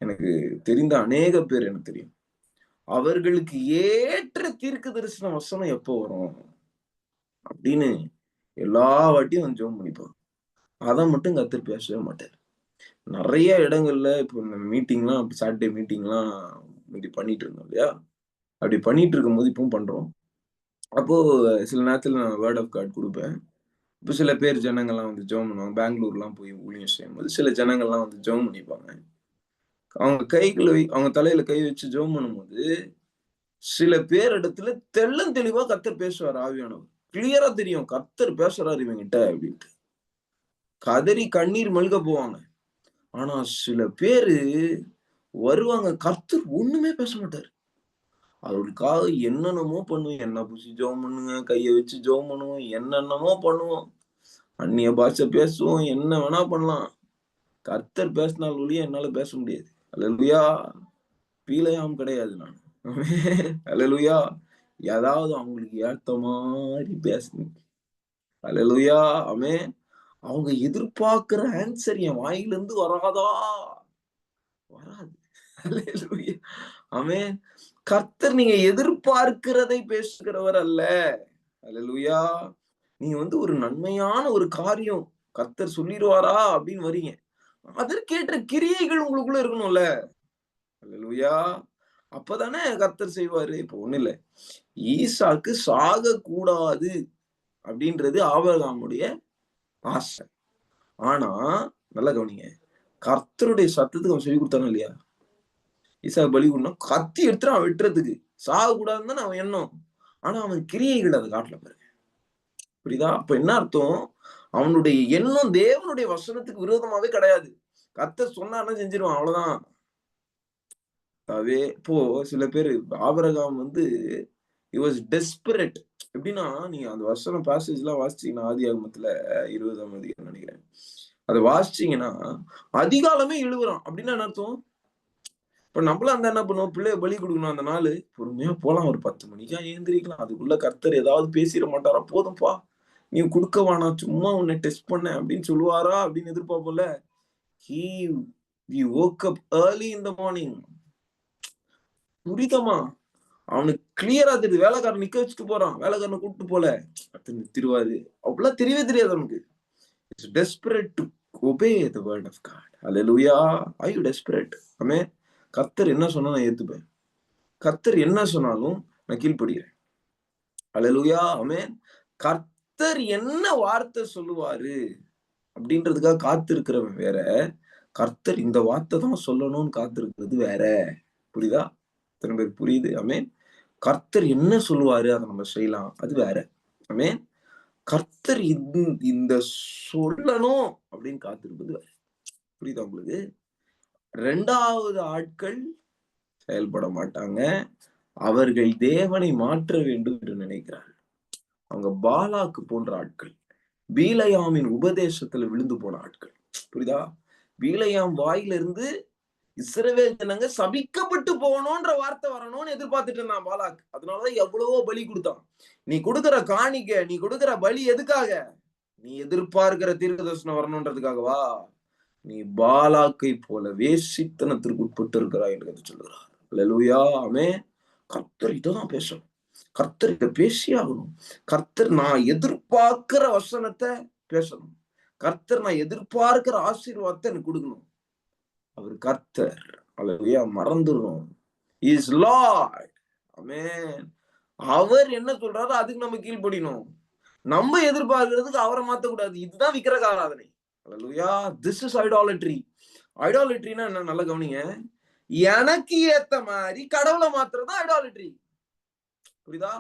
எனக்கு தெரிந்த அநேக பேர் எனக்கு தெரியும். அவர்களுக்கு ஏற்ற தீர்க்க தரிசன வசனம் எப்போ வரும் அப்படின்னு எல்லா வாட்டியும் வந்து ஜெபம் பண்ணிப்பாங்க. அதை மட்டும் கர்த்தர் பேசவே மாட்டார். நிறைய இடங்கள்ல இப்போ இந்த மீட்டிங்லாம், சாட்டர்டே மீட்டிங்லாம் இப்படி பண்ணிட்டு இருந்தோம் இல்லையா? அப்படி பண்ணிட்டு இருக்கும்போது இப்பவும் பண்றோம். அப்போ சில நேரத்துல நான் வேர்ட் ஆஃப் காட் கொடுப்பேன். இப்போ சில பேர் ஜனங்கள்லாம் வந்து ஜெபம் பண்ணுவாங்க. பெங்களூர்லாம் போய் ஊழியம் செய்யும்போது சில ஜனங்கள்லாம் வந்து ஜெபம் பண்ணிப்பாங்க. அவங்க தலையில கை வச்சு ஜெபம் பண்ணும்போது சில பேர் இடத்துல தெளிவா கர்த்தர் பேசுவார். ஆவியானவர் கிளியரா தெரியும் கர்த்தர் பேசுறாரு இவங்கிட்ட அப்படின்ட்டு. கதறி கண்ணீர் மல்க போவாங்க. ஆனா சில பேரு வருவாங்க, கர்த்தர் ஒண்ணுமே பேச மாட்டாரு. அவர்களுக்காக என்னென்னமோ பண்ணுவோம், என்ன புடிச்சு ஜெபம் பண்ணுங்க, கையை வச்சு ஜெபம் பண்ணுவோம், என்னென்னமோ பண்ணுவோம், அந்நிய பாஷை பேசுவோம், என்ன வேணா பண்ணலாம். கர்த்தர் பேசினால் ஒழிய என்னால பேச முடியாது. அல்லேலூயா. பீலையாம் கிடையாது நான். அல்லேலூயா. ஏதாவது அவங்களுக்கு ஏத்த மாதிரி பேசணும். அல்லேலூயா, ஆமென். அவங்க எதிர்பார்க்கிற ஆன்சர் என் வாயிலிருந்து வராதா? வராது. அல்லேலூயா, ஆமென். கர்த்தர் நீங்க எதிர்பார்க்கிறதை பேசுகிறவர் அல்ல. அல்லேலூயா. நீங்க ஒரு நன்மையான ஒரு காரியம் கர்த்தர் சொல்லிடுவாரா அப்படின்னு வரீங்க. அதற்கேற்ற கிரியைகள் உங்களுக்குள்ள இருக்கணும்ல. அல்லேலூயா. அப்பதானே கர்த்தர் செய்வாரு. இப்ப ஒண்ணும் இல்ல. ஈசாக்கு சாகக்கூடாது அப்படின்றது ஆபிரகாமுடைய ஆசை. ஆனா நல்லா கவனிங்க. கர்த்தருடைய சத்தத்துக்கு அவன் சொல்லி கொடுத்தானா இல்லையா? ஈசாக்கு பலி கொடுக்கணும். கத்தி எடுத்துட்டு அவன் வெட்டுறதுக்கு. சாகக்கூடாதுன்னு தானே அவன் எண்ணம். ஆனா அவன் கிரியைகள் அதை காட்டல பாருங்க. புரியுதா? அப்ப என்ன அர்த்தம்? அவனுடைய எண்ணம் தேவனுடைய வசனத்துக்கு விரோதமாவே கிடையாது. கர்த்தர் சொன்னார்னா செஞ்சிருவான். அவ்வளவுதான். இப்போ சில பேரு ஆபிரகாம் ஹி வாஸ் டெஸ்பரேட். எப்படின்னா, நீங்க அந்த வசனம் பேசேஜ்லாம் வாசிச்சீங்கன்னா, ஆதியாகமத்துல 20ஆம் அதிகாரம் நினைக்கிறேன். அத வாசிச்சீங்கன்னா, அதிகாலமே எழுவுறான். அப்படின்னா என்ன அர்த்தம்? இப்ப நம்மளா இருந்தா என்ன பண்ணுவோம்? பிள்ளைய பலி குடுக்கணும் அந்த நாளு. பொறுமையா போலாம். ஒரு 10 மணிக்கா எழுந்திரிக்கலாம். அதுக்குள்ள கர்த்தர் ஏதாவது பேசிற மாட்டாரா? போதும்பா. நீ குடுக்க வேணாம். சும்மா உன்னை டெஸ்ட் பண்ணேன் அப்படின்னு சொல்லுவாரா? அப்படின்னு எதிர்பார்ப்போம்ல. He we woke up early in the morning. புரியுதமா? அவனுக்கு கிளியரா தெரியுது. வேலைக்காரன் நிக்க வச்சுட்டு போறான். வேலைக்காரனை கூப்பிட்டு போல. அடுத்து நிறுத்திருவாரு. அப்படிலாம் தெரியவே தெரியாது அவனுக்கு. It's desperate to obey the word of God. Hallelujah. Are you desperate? ஆமென். கர்த்தர் என்ன சொன்னா நான் ஏத்துப்பேன். கர்த்தர் என்ன சொன்னாலும் நான் கீழ்ப்படிகிறேன். ஹல்லேலூயா. ஆமென். கர்த்தர் என்ன வார்த்தை சொல்லுவாரு அப்படின்றதுக்காக காத்திருக்கிறவன் வேற. கர்த்தர் இந்த வார்த்தை தான் சொல்லணும்னு காத்திருக்கிறது வேற. புரியுதா? எத்தனை பேருக்கு புரியுது? ஆமென். கர்த்தர் என்ன சொல்லுவாரு அதை நம்ம செய்யலாம். அது வேற. ஆமென். கர்த்தர் இந்த சொல்லணும் அப்படின்னு காத்திருப்பது வேற. புரியுதா உங்களுக்கு? 2வது ஆட்கள் செயல்பட மாட்டாங்க. அவர்கள் தேவனை மாற்ற வேண்டும் என்று நினைக்கிறார்கள். அவங்க பாலாக்கு போன்ற ஆட்கள். பீலயாமின் உபதேசத்துல விழுந்து போன ஆட்கள். புரியுதா? பீலயாம் வாயிலிருந்து இஸ்ரவேல் ஜனங்க சபிக்கப்பட்டு போகணும்ன்ற வார்த்தை வரணும்னு எதிர்பார்த்துட்டு இருந்தான் பாலாக். அதனாலதான் எவ்வளவோ பலி கொடுத்தான். நீ கொடுக்கிற காணிக்க, நீ கொடுக்கிற பலி எதுக்காக? நீ எதிர்பார்க்கிற தீர்க்கதரிசனம் வரணும்ன்றதுக்காகவா? நீ பாலாக்கை போல வேசித்தனத்திற்கு உட்பட்டு இருக்கிறாய் என்று சொல்லுகிறார். அல்லேலூயா. ஆமென். கர்த்தர் இததான் பேசணும். கர்த்தர் இதை பேசியே ஆகணும். கர்த்தர் நான் எதிர்பார்க்கிற வசனத்தை பேசணும். கர்த்தர் நான் எதிர்பார்க்கிற ஆசீர்வாதத்தை எனக்கு கொடுக்கணும். அவர் கர்த்தர். அல்லேலூயா. மறந்துடும். Is Lord. ஆமென். அவர் என்ன சொல்றாரோ அதுக்கு நம்ம கீழ்ப்படியணும். நம்ம எதிர்பார்க்கிறதுக்கு அவரை மாத்தக்கூடாது. இதுதான் விக்கிரக ஆராதனை. அல்லேலூயா. This is idolatry. ஐடாலட்ரினா என்ன? நல்லா கவனிங்க. எனக்கு ஏத்த மாதிரி கடவுளை மாத்துறது தான் ஐடாலட்ரி. புரியுதா?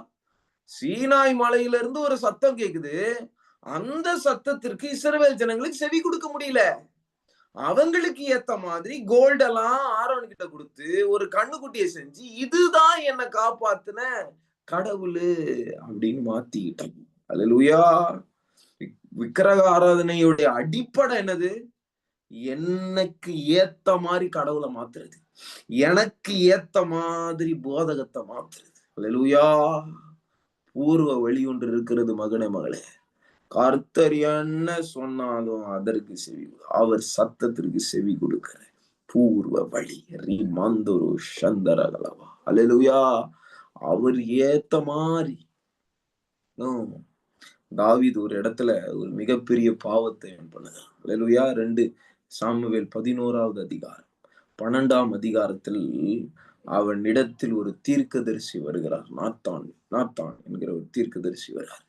சீனாய் மலையில இருந்து ஒரு சத்தம் கேக்குது. அந்த சத்தத்திற்கு இஸ்ரவேல் ஜனங்களுக்கு செவி கொடுக்க முடியல. அவங்களுக்கு ஏத்த மாதிரி கோல்டெல்லாம் ஆரோன் கிட்ட கொடுத்து ஒரு கண்ணுக்குட்டியை செஞ்சு இதுதான் என்ன காப்பாத்துன கடவுளு அப்படின்னு மாத்திக்கிட்டாங்க. அல்லேலூயா. விக்கிரக ஆராதனையுடைய அடிப்படை என்னது? எனக்கு ஏத்த மாதிரி கடவுளை மாத்துறது. எனக்கு ஏத்த மாதிரி போதகத்தை மாத்துறது. அல்லேலூயா. பூர்வ வழி ஒன்று இருக்கிறது மகனே மகளே. கர்த்தர் என்ன சொன்னாலும் அதற்கு செவி, அவர் சத்தத்திற்கு செவி கொடுக்கிற பூர்வ வழி. ரிமந்தரு சந்தரகலவா. அல்லேலூயா. அவர் ஏத்த மாதிரி. தாவீது ஒரு இடத்துல ஒரு மிகப்பெரிய பாவத்தை பண்ணுகிறான். அல்லேலூயா. 2 சாமுவேல் 11வது அதிகாரம் 12ஆம் அதிகாரத்தில் அவனிடத்தில் ஒரு தீர்க்கதரிசி வருகிறார். நாத்தான் நாத்தான் என்கிற ஒரு தீர்க்கதரிசி வருகிறார்.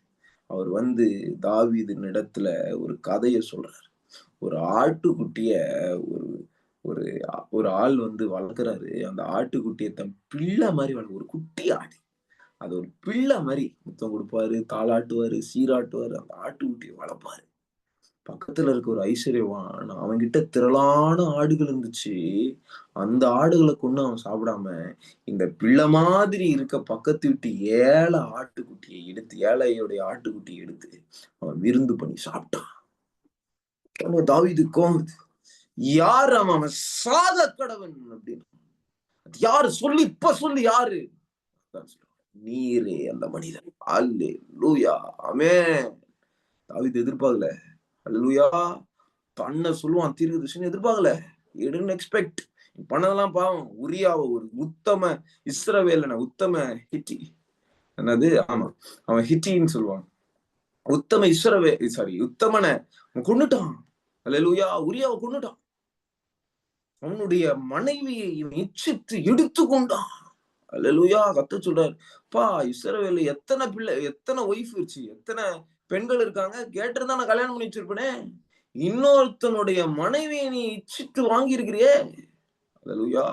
அவர் தாவீதின் இடத்துல ஒரு கதையை சொல்றார். ஒரு ஆட்டுக்குட்டிய ஒரு ஒரு ஒரு ஆள் வளர்க்கிறாரு. அந்த ஆட்டுக்குட்டியை தன் பிள்ளை மாதிரி ஒரு குட்டி ஆடு. அது ஒரு பிள்ளை மாதிரி முத்தம் கொடுப்பாரு, தாளாட்டுவாரு, சீராட்டுவாரு. அந்த ஆட்டுக்குட்டியை வளர்ப்பாரு. பக்கத்துல இருக்க ஒரு ஐஸ்வர்யவான் அவன்கிட்ட திரளான ஆடுகள் இருந்துச்சு. அந்த ஆடுகளை கொண்டு அவன் சாப்பிடாம இந்த பிள்ளை மாதிரி இருக்க பக்கத்து வீட்டு ஏழையுடைய ஆட்டுக்குட்டியை எடுத்து அவன் விருந்து பண்ணி சாப்பிட்டான். தாவீதுக்கும் யாரு அவன்? சாத கடவன் அப்படின்னு யாரு சொல்லி இப்ப சொல்லி யாரு? நீரே அந்த மனிதன். அல்லேலூயா. ஆமென். தாவீது எதிர்பார்க்கல. அல்லேலூயா. தன்னை சொல்லுவான் தீர்க்கதரிசின்னு எதிர்பார்க்கல. he didn't expect. பண்ணதெல்லாம் பாவம். உரியாவ ஒரு உத்தம இஸ்ரவேலன, உத்தம ஹிட்டி, என்னது, ஆமா, அவன் ஹிட்டின்னு சொல்லுவாங்க. உத்தம உத்தமன கொன்னுட்டான். அல்லேலூயா. உரியாவை கொன்னுட்டான். அவனுடைய மனைவியை இச்சித்து எடுத்து கொண்டான். அல்லேலூயா. கர்த்தர் சொல்றாரு, பா, இஸ்ரவேல்ல எத்தனை பிள்ளை, எத்தனை ஒய்ஃப் இருச்சு, எத்தனை பெண்கள் இருக்காங்க, கேட்டிருந்தா நான் கல்யாணம் பண்ணி வச்சிருப்பேனே. இன்னொருத்தனுடைய மனைவியை நீ இச்சித்து வாங்கி இருக்கிறியே. அல்லேலூயா.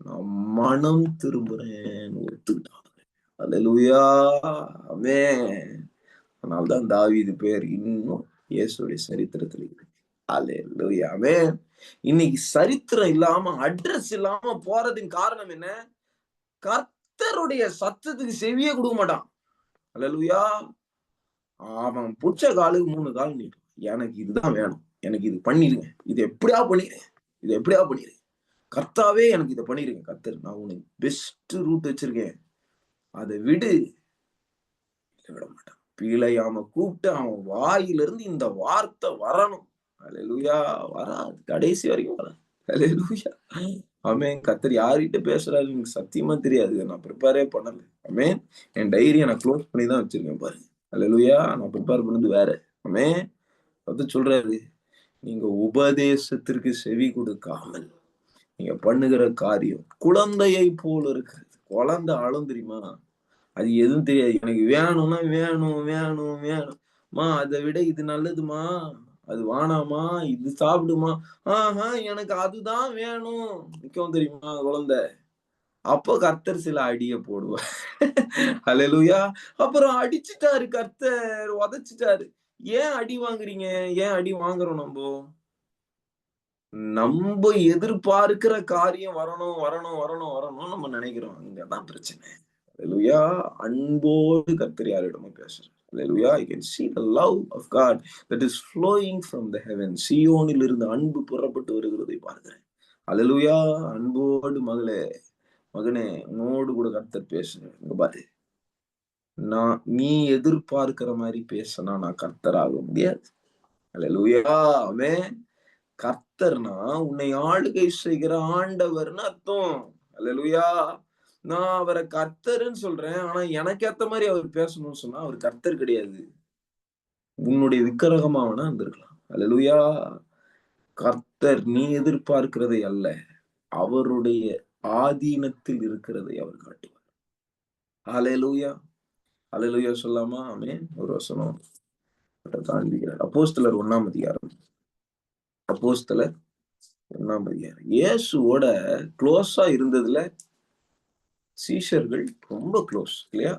நான் மனம் திரும்புறேன் ஒத்துக்கிட்டான். அல்லேலூயா. ஆமென். அதனால்தான் தாவீது பேர் இன்னும் இயேசுடைய சரித்திரத்தில் இருக்கு. அல்லேலூயா. ஆமென். இன்னைக்கு சரித்திரம் இல்லாம, அட்ரஸ் இல்லாம போறதின் காரணம் என்ன? கர்த்தருடைய சத்தத்துக்கு செவியே கொடுக்க மாட்டான். அல்லேலூயா. அவன் புடிச்ச காலுக்கு 3 கால் நீட்டும். எனக்கு இதுதான் வேணும், எனக்கு இது பண்ணிருங்க, இது எப்படியா பண்ணிருங்க, இது எப்படியா பண்ணிருங்க, கர்த்தாவே எனக்கு இதை பண்ணிருங்க. கர்த்தர், நான் உனக்கு பெஸ்ட் ரூட் வச்சிருக்கேன், அதை விடு. விட மாட்டான். பீலையாம கூப்பிட்டு அவன் வாயிலிருந்து இந்த வார்த்தை வரணும். அல்லேலூயா. வராது, கடைசி வரைக்கும் வராது. அல்லேலூயா. ஆமென். கர்த்தர் யார்கிட்ட பேசுறாரு எனக்கு சத்தியமா தெரியாது. நான் ப்ரிப்பேரே பண்ணல. ஆமென். என் டைரியை நான் க்ளோஸ் பண்ணி தான் வச்சிருக்கேன் பாருங்க. அல்லேலூயா. நான் ப்ரிப்பேர் பண்ணது வேற. ஆமென். கர்த்தர் சொல்றாரு, நீங்க உபதேசத்திற்கு செவி கொடுக்காமல் நீங்க பண்ணுகிற காரியம் குழந்தையை போல இருக்கிறது. குழந்தை அழும் தெரியுமா? அது எதுவும் தெரியாது. எனக்கு வேணும்னா வேணும், வேணும், வேணும்மா, அதை விட இது நல்லதுமா, அது வானாமா, இது சாப்பிடுமா, எனக்கு அதுதான் வேணும் நிக்கும் தெரியுமா குழந்தை. அப்போ கர்த்தர் சில அடிய போடுவார். அல்லேலூயா. அப்புறம் அடிச்சுட்டாரு கர்த்தர், உதைச்சிட்டாரு. ஏன் அடி வாங்குறீங்க? ஏன் அடி வாங்குறோம்? நம்ம எதிர்பார்க்கிற காரியம் வரணும், வரணும், வரணும், வரணும் நம்ம நினைக்கிறோம். இங்கதான் பிரச்சனை. அல்லேலூயா. அன்போடு கர்த்தர் யாரிடமும் பேசுறார். அல்லேலூயா. You can see the love of God that is flowing from the heavens. சீயோனில் இருந்து அன்பு புறப்பட்டு வருகிறதை பார்க்கிறேன். அல்லேலூயா. அன்போடு மகளே, மகனே, உன்னோடு கூட கர்த்தர் பேசுறேன். இங்க பாரு, நீ எதிர்பார்க்கிற மாதிரி பேசினா நான் கர்த்தராக முடியாது. அல்லேலூயா. ஆமென். கர்த்தர்னா உன்னை ஆளுகை செய்கிற ஆண்டவர்னு அர்த்தம். அல்லேலூயா. நான் அவரை கர்த்தர்ன்னு சொல்றேன். ஆனா எனக்கு ஏத்த மாதிரி அவர் பேசணும்னு சொன்னா அவர் கர்த்தர் கிடையாது. உன்னுடைய விக்கிரகமா வேணா இருந்திருக்கலாம். அல்லேலூயா. கர்த்தர் நீ எதிர்பார்க்கிறதை அல்ல, அவருடைய ஆதீனத்தில் இருக்கிறதை அவர் காட்டுவார். அல்லேலூயா. அல்லேலூயா சொல்லாமா? ஆமென். ஒரு வசனம் காண்பிக்கிறார். அப்போஸ்தலர் 1ஆம் அதிகாரம். அப்போஸ்தலர் 1ஆம் அதிகாரம். இயேசுவோட க்ளோஸா இருந்ததுல சீஷர்கள் ரொம்ப க்ளோஸ் இல்லையா?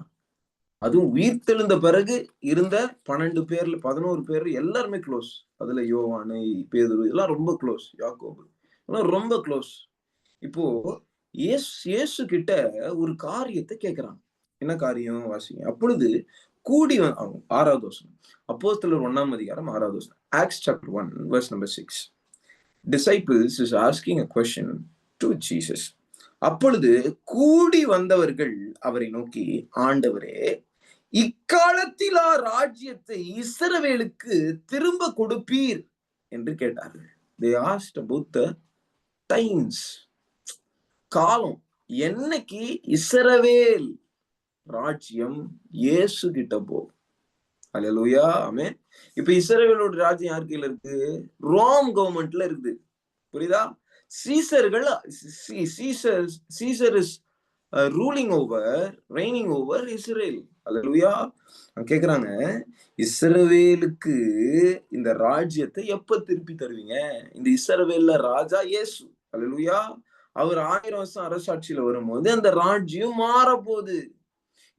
அதுவும் உயிர்த்தெழுந்த பிறகு இருந்த 12 பேர்ல 11 பேர் எல்லாருமே க்ளோஸ். அதுல யோவானு, பேதுரு எல்லாம் ரொம்ப க்ளோஸ். யாக்கோபு எல்லாம் ரொம்ப க்ளோஸ். இப்போ இயேசு கிட்ட ஒரு காரியத்தை கேட்கிறாங்க. என்ன காரியம்? வாசிங்க. அப்பொழுது கூடி 6வது வசனம். அப்போஸ்தலர் 1ஆம் அதிகாரம் 6வது வசனம். Acts chapter 1 verse number 6. Disciples is asking a question to Jesus. அப்பொழுது கூடி வந்தவர்கள் அவரை நோக்கி, ஆண்டவரே, இக்காலத்திலா ராஜ்யத்தை இஸ்ரவேலுக்கு திரும்ப கொடுப்பீர் என்று கேட்டார்கள். They asked about the times. காலம் என்னைக்கு இஸ்ரவேல் ராஜ்யம் இயேசு கிட்ட போகும். அல்லேலூயா. ஆமென். இப்ப இஸ்ரவேலோட ராஜ்யம் யார் கையில இருக்கு? ரோம் கவர்மெண்ட்ல இருக்குது. புரியுதா? சீசர்கள், Caesar is ruling over, reigning over Israel. அல்லேலூயா. கேக்குறாங்க, இஸ்ரவேலுக்கு இந்த ராஜ்யத்தை எப்ப திருப்பி தருவீங்க? இந்த இஸ்ரவேல்ல ராஜா இயேசு. அல்லேலூயா. அவர் 1000 வருஷம் அரசாட்சியில வரும்போது அந்த ராஜ்யம் மாற போகுது.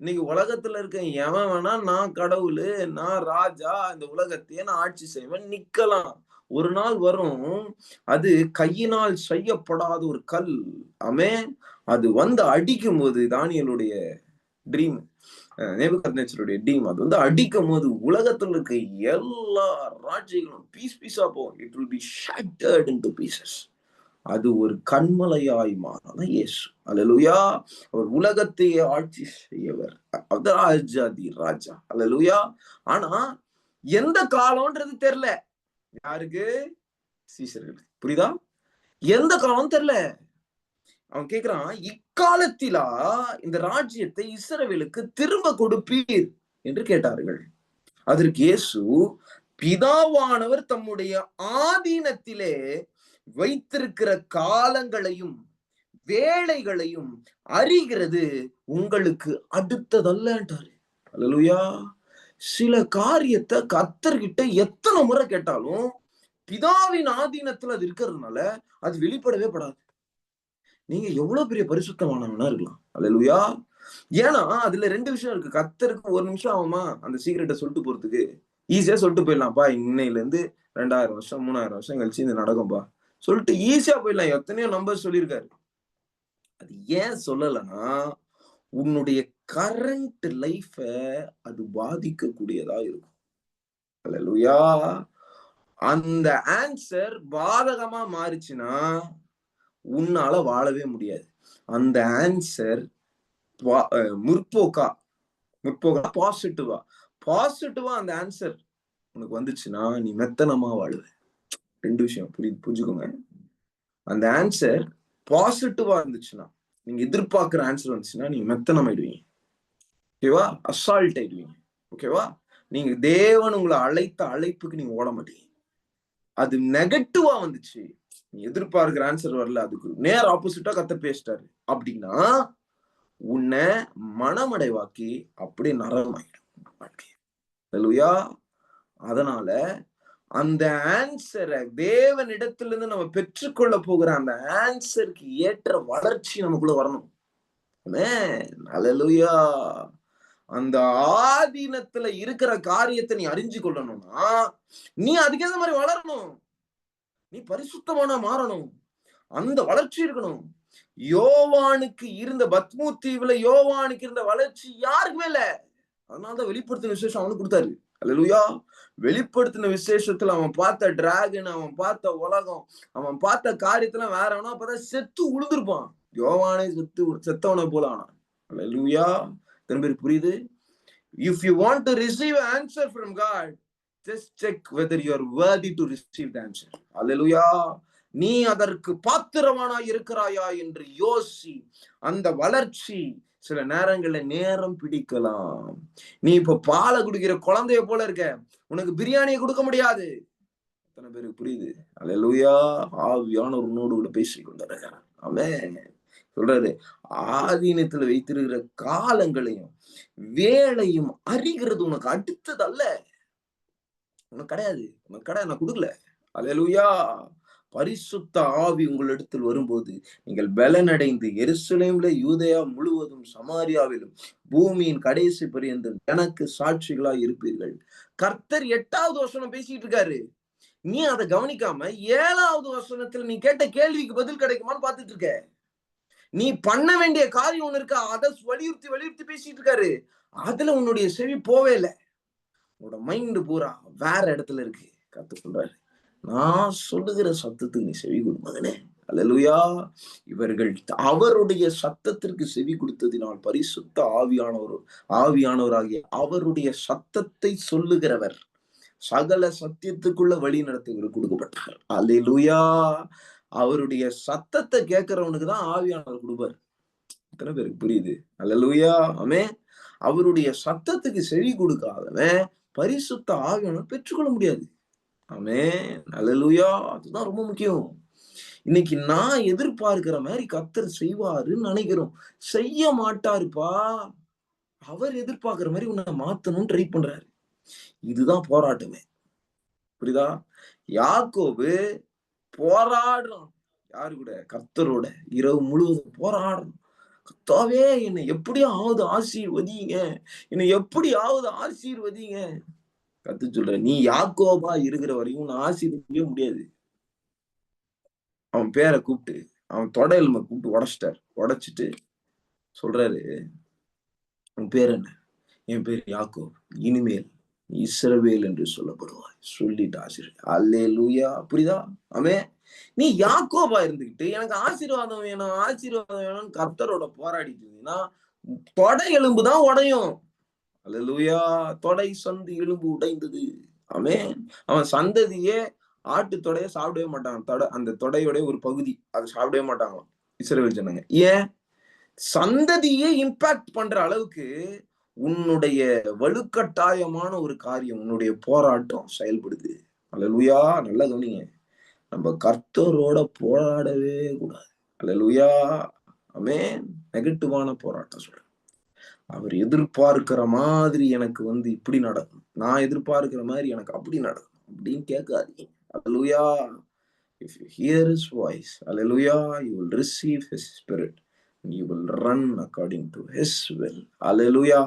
இன்னைக்கு உலகத்துல இருக்க எவன் வேணா நான் கடவுளு, நான் ராஜா, இந்த உலகத்தையே நான் ஆட்சி செய்வேன் நிக்கலாம். ஒரு நாள் வரும், அது கையினால் செய்யப்படாத ஒரு கல். ஆமென். அது வந்து அடிக்கும் போது, தானியேலுடைய ட்ரீம், நேபுகாத்நேச்சருடைய ட்ரீம், அது வந்து அடிக்கும் போது உலகத்துல இருக்க எல்லா ராஜ்யங்களும் பீஸா போகும். It will be shattered into pieces. அது ஒரு கண்மலையாய் மாறான இயேசு. அல்லேலூயா. அவர் உலகத்தையே ஆட்சி செய்யவர். ராஜாதி ராஜா. அல்லேலூயா. ஆனா எந்த காலம்ன்றது தெரியல யாருக்கு? சீஷர்களுக்கு. புரியுதா? எந்த காலம் தெரியல. அவன் கேக்குறான், இக்காலத்திலா இந்த ராஜ்யத்தை இஸ்ரவேலுக்கு திரும்ப கொடுப்பீர் என்று கேட்டார்கள். அதற்கு இயேசு, பிதாவானவர் தம்முடைய ஆதீனத்திலே வைத்திருக்கிற காலங்களையும் வேலைகளையும் அறிகிறது உங்களுக்கு அடுத்ததல்லன்றாரு. அல்லேலூயா. சில காரியத்தை கர்த்தர்கிட்ட எத்தனை முறை கேட்டாலும் பிதாவின் ஆதீனத்துல அது இருக்கிறதுனால அது வெளிப்படவே படாது. நீங்க எவ்வளவு பெரிய பரிசுத்தமானவனா இருக்கலாம். அல்லேலூயா. ஏன்னா அதுல 2 விஷயம் இருக்கு. கர்த்தருக்கு 1 நிமிஷம் ஆகுமா அந்த சீக்கிரட்டை சொல்லிட்டு போறதுக்கு? ஈஸியா சொல்லிட்டு போயிடலாம்ப்பா. இன்னையில இருந்து 2000 வருஷம் 3000 வருஷம் கழிச்சு இது நடக்கும்பா சொல்லிட்டு ஈஸியா போயிடலாம். எத்தனையோ நம்பர் சொல்லியிருக்காரு. அது ஏன் சொல்லலைன்னா, உன்னுடைய கரண்ட் லைஃப அது பாதிக்கக்கூடியதா இருக்கும். அல்லேலூயா. அந்த ஆன்சர் பாதகமா மாறிச்சுன்னா உன்னால வாழவே முடியாது. அந்த ஆன்சர் முற்போக்கா பாசிட்டிவா அந்த ஆன்சர் உனக்கு வந்துச்சுன்னா நீ மெத்தனமா வாழுவ. 2 விஷயம் புரிஞ்சுக்கோங்க. அந்த ஆன்சர் பாசிட்டிவா இருந்துச்சுன்னா, நீங்க எதிர்பார்க்கிற ஆன்சர் வந்துச்சுன்னா நீங்க மெத்தனம் ஆயிடுவீங்க. ஓகேவா? அசால்ட் ஆயிடுவீங்க. ஓகேவா? நீங்க தேவன் உங்களை அழைத்த அழைப்புக்கு நீங்க ஓட மாட்டீங்க. அது நெகட்டிவா வந்துச்சு, நீ எதிர்பார்க்கிற ஆன்சர் வரல, அதுக்கு நேர் ஆப்போசிட்டா கர்த்தர் பேசிட்டாரு அப்படின்னா உன்னை மனமடைவாக்கி அப்படியே நரகமாயிடும். அல்லேலூயா. அதனால அந்த ஆன்சரை தேவனிடத்திலிருந்து நம்ம பெற்றுக்கொள்ள போகிற அந்த ஆன்சருக்கு ஏற்ற வளர்ச்சி நமக்குள்ள வரணும். அல்லேலூயா. அந்த ஆதீனத்துல இருக்கிற காரியத்தை நீ அறிஞ்சு கொள்ளணும்னா நீ அதுக்கேற்ற மாதிரி வளரணும். நீ பரிசுத்தமான மாறணும். அந்த வளர்ச்சி இருக்கணும். யோவானுக்கு இருந்த பத்மு தீவுல யோவானுக்கு இருந்த வளர்ச்சி யாருக்குமே இல்ல. அதனாலதான் வெளிப்படுத்தின விசேஷம் அவனுக்கு கொடுத்தாரு. அல்லேலூயா. வெளிப்படுத்தின விசேஷத்துல அவன் பார்த்த டிராகன், அவன் பார்த்த உலகம், அவன் பார்த்த காரியத்துல வேற எவனா பார்த்தா செத்து உழுந்திருப்பான். யோவானே செத்தவனை போல ஆனான். அல்லேலூயா. எத்தனை பேருக்கு புரியுது? If you want to receive an answer from God, just check whether you are worthy to receive the answer. அல்லேலூயா. நீ அதற்கு பாத்திரமானா இருக்கிறாயா என்று யோசி. அந்த வளர்ச்சி சில நேரங்கள்ல நேரம் பிடிக்கலாம். நீ இப்ப பாலை குடிக்கிற குழந்தைய போல இருக்க, உனக்கு பிரியாணியை கொடுக்க முடியாது. எத்தனை பேருக்கு புரியுது? அல்லேலூயா. ஆவியானவர் உன்னோடு கூட பேசிக் கொண்டிருக்கிறார். ஆமென். சொல்றாரு, ஆதீனத்துல வைத்திருக்கிற காலங்களையும் வேலையும் அறிகிறது உனக்கு அடுத்தது அல்ல. உனக்கு கிடையாது. நான் கொடுக்கல. அல்லேலூயா. பரிசுத்த ஆவி உங்களிடத்தில் வரும்போது நீங்கள் பலனடைந்து எருசலேம்ல, யூதேயா முழுவதும், சமாரியாவிலும், பூமியின் கடைசி பரியந்தம் எனக்கு சாட்சிகளா இருப்பீர்கள். கர்த்தர் 8வது வசனம் பேசிட்டு இருக்காரு. நீ அதை கவனிக்காம 7வது வசனத்துல நீ கேட்ட கேள்விக்கு பதில் கிடைக்குமான்னு பாத்துட்டு இருக்க. நீ பண்ண வேண்டிய காரியம் ஒண்ணு இருக்கா, அதை வலியுறுத்தி பேசிட்டு இருக்காரு. அதுல உன்னுடைய செவி போவே இல்லை. உன்னோட மைண்ட் பூரா வேற இடத்துல இருக்கு. கர்த்தர் சொல்றாரு, நான் சொல்லுகிற சத்தத்துக்கு நீ செவி கொடு மகனே. அல்லேலூயா. இவர்கள் அவருடைய சத்தத்திற்கு செவி கொடுத்ததினால் பரிசுத்த ஆவியானவராகிய அவருடைய சத்தத்தை சொல்லுகிறவர் சகல சத்தியத்துக்குள்ள வழி நடத்துகிறவர் கொடுக்கப்பட்டார். அல்லேலூயா. அவருடைய சத்தத்தை கேட்கிறவனுக்கு தான் ஆவியானவர் கொடுப்பார். எத்தனை பேருக்கு புரியுது? அல்லேலூயா. ஆமென். அவருடைய சத்தத்துக்கு செவி கொடுக்காதவன் பரிசுத்த ஆவியானவர் பெற்றுக்கொள்ள முடியாது. ஆமென். அல்லேலூயா. அதுதான் ரொம்ப முக்கியம். இன்னைக்கு நான் எதிர்பார்க்கிற மாதிரி கர்த்தர் செய்வாருன்னு நினைக்கிறோம். செய்ய மாட்டாருப்பா. அவர் எதிர்பார்க்கிற மாதிரி உன்னை மாத்தணும்னு ட்ரை பண்றாரு. இதுதான் போராட்டமே. புரியுதா? யாக்கோபு போராடுறான். யாரு கூட? கர்த்தரோட. இரவு முழுவதும் போராடுறான். கர்த்தாவே, என்னை எப்படியாவது ஆசீர்வதிங்க, என்னை எப்படியாவது ஆசீர்வதிங்க. கர்த்தர் சொல்ற, நீ யாக்கோபா இருக்கிற வரையும் உன்னை ஆசீர்வதிக்கவே முடியாது. அவன் பேரை கூப்பிட்டு, அவன் தொட எலும்பை கூப்பிட்டு உடைச்சிட்டாரு. உடைச்சிட்டு சொல்றாரு, உன் பேர் என்ன? என் பேர் யாக்கோப், இனிமேல் இஸ்ரவேல் என்று சொல்லப்படுவாய் சொல்லிட்டு ஆசீர்வாதம். அல்லேலூயா. புரியுதா? ஆமென். நீ யாக்கோபா இருந்துகிட்டு எனக்கு ஆசீர்வாதம் வேணும்னு கர்த்தரோட போராடிட்டு இருந்தீங்கன்னா தொடை எலும்பு தான் உடையும். அல்லேலூயா. தொடை சந்து எலும்பு உடைந்தது. ஆமென். அவன் சந்ததியே ஆட்டு தொடைய சாப்பிடவே மாட்டாங்க. அந்த தொடையோட ஒரு பகுதி அதை சாப்பிடவே மாட்டாங்களாம் இஸ்ரவேல் ஜனங்க. ஏன்? சந்ததியே இம்பாக்ட் பண்ற அளவுக்கு உன்னுடைய வலுக்கட்டாயமான ஒரு காரியம், உன்னுடைய போராட்டம் செயல்படுது. அல்லேலூயா. நல்லா கவனிங்க. நம்ம கர்த்தரோட போராடவே கூடாது. அல்லேலூயா. ஆமென். நெகட்டிவான போராட்டம் சொல்றேன். அவர் எதிர்பார்க்கிற மாதிரி எனக்கு இப்படி நடக்கும், நான் எதிர்பார்க்கிற மாதிரி எனக்கு அப்படி நடக்கும் அப்படின்னு கேட்காதீங்க. அல்லேலூயா. If you hear his voice, hallelujah, you will receive his spirit and you will run according to his will. Hallelujah.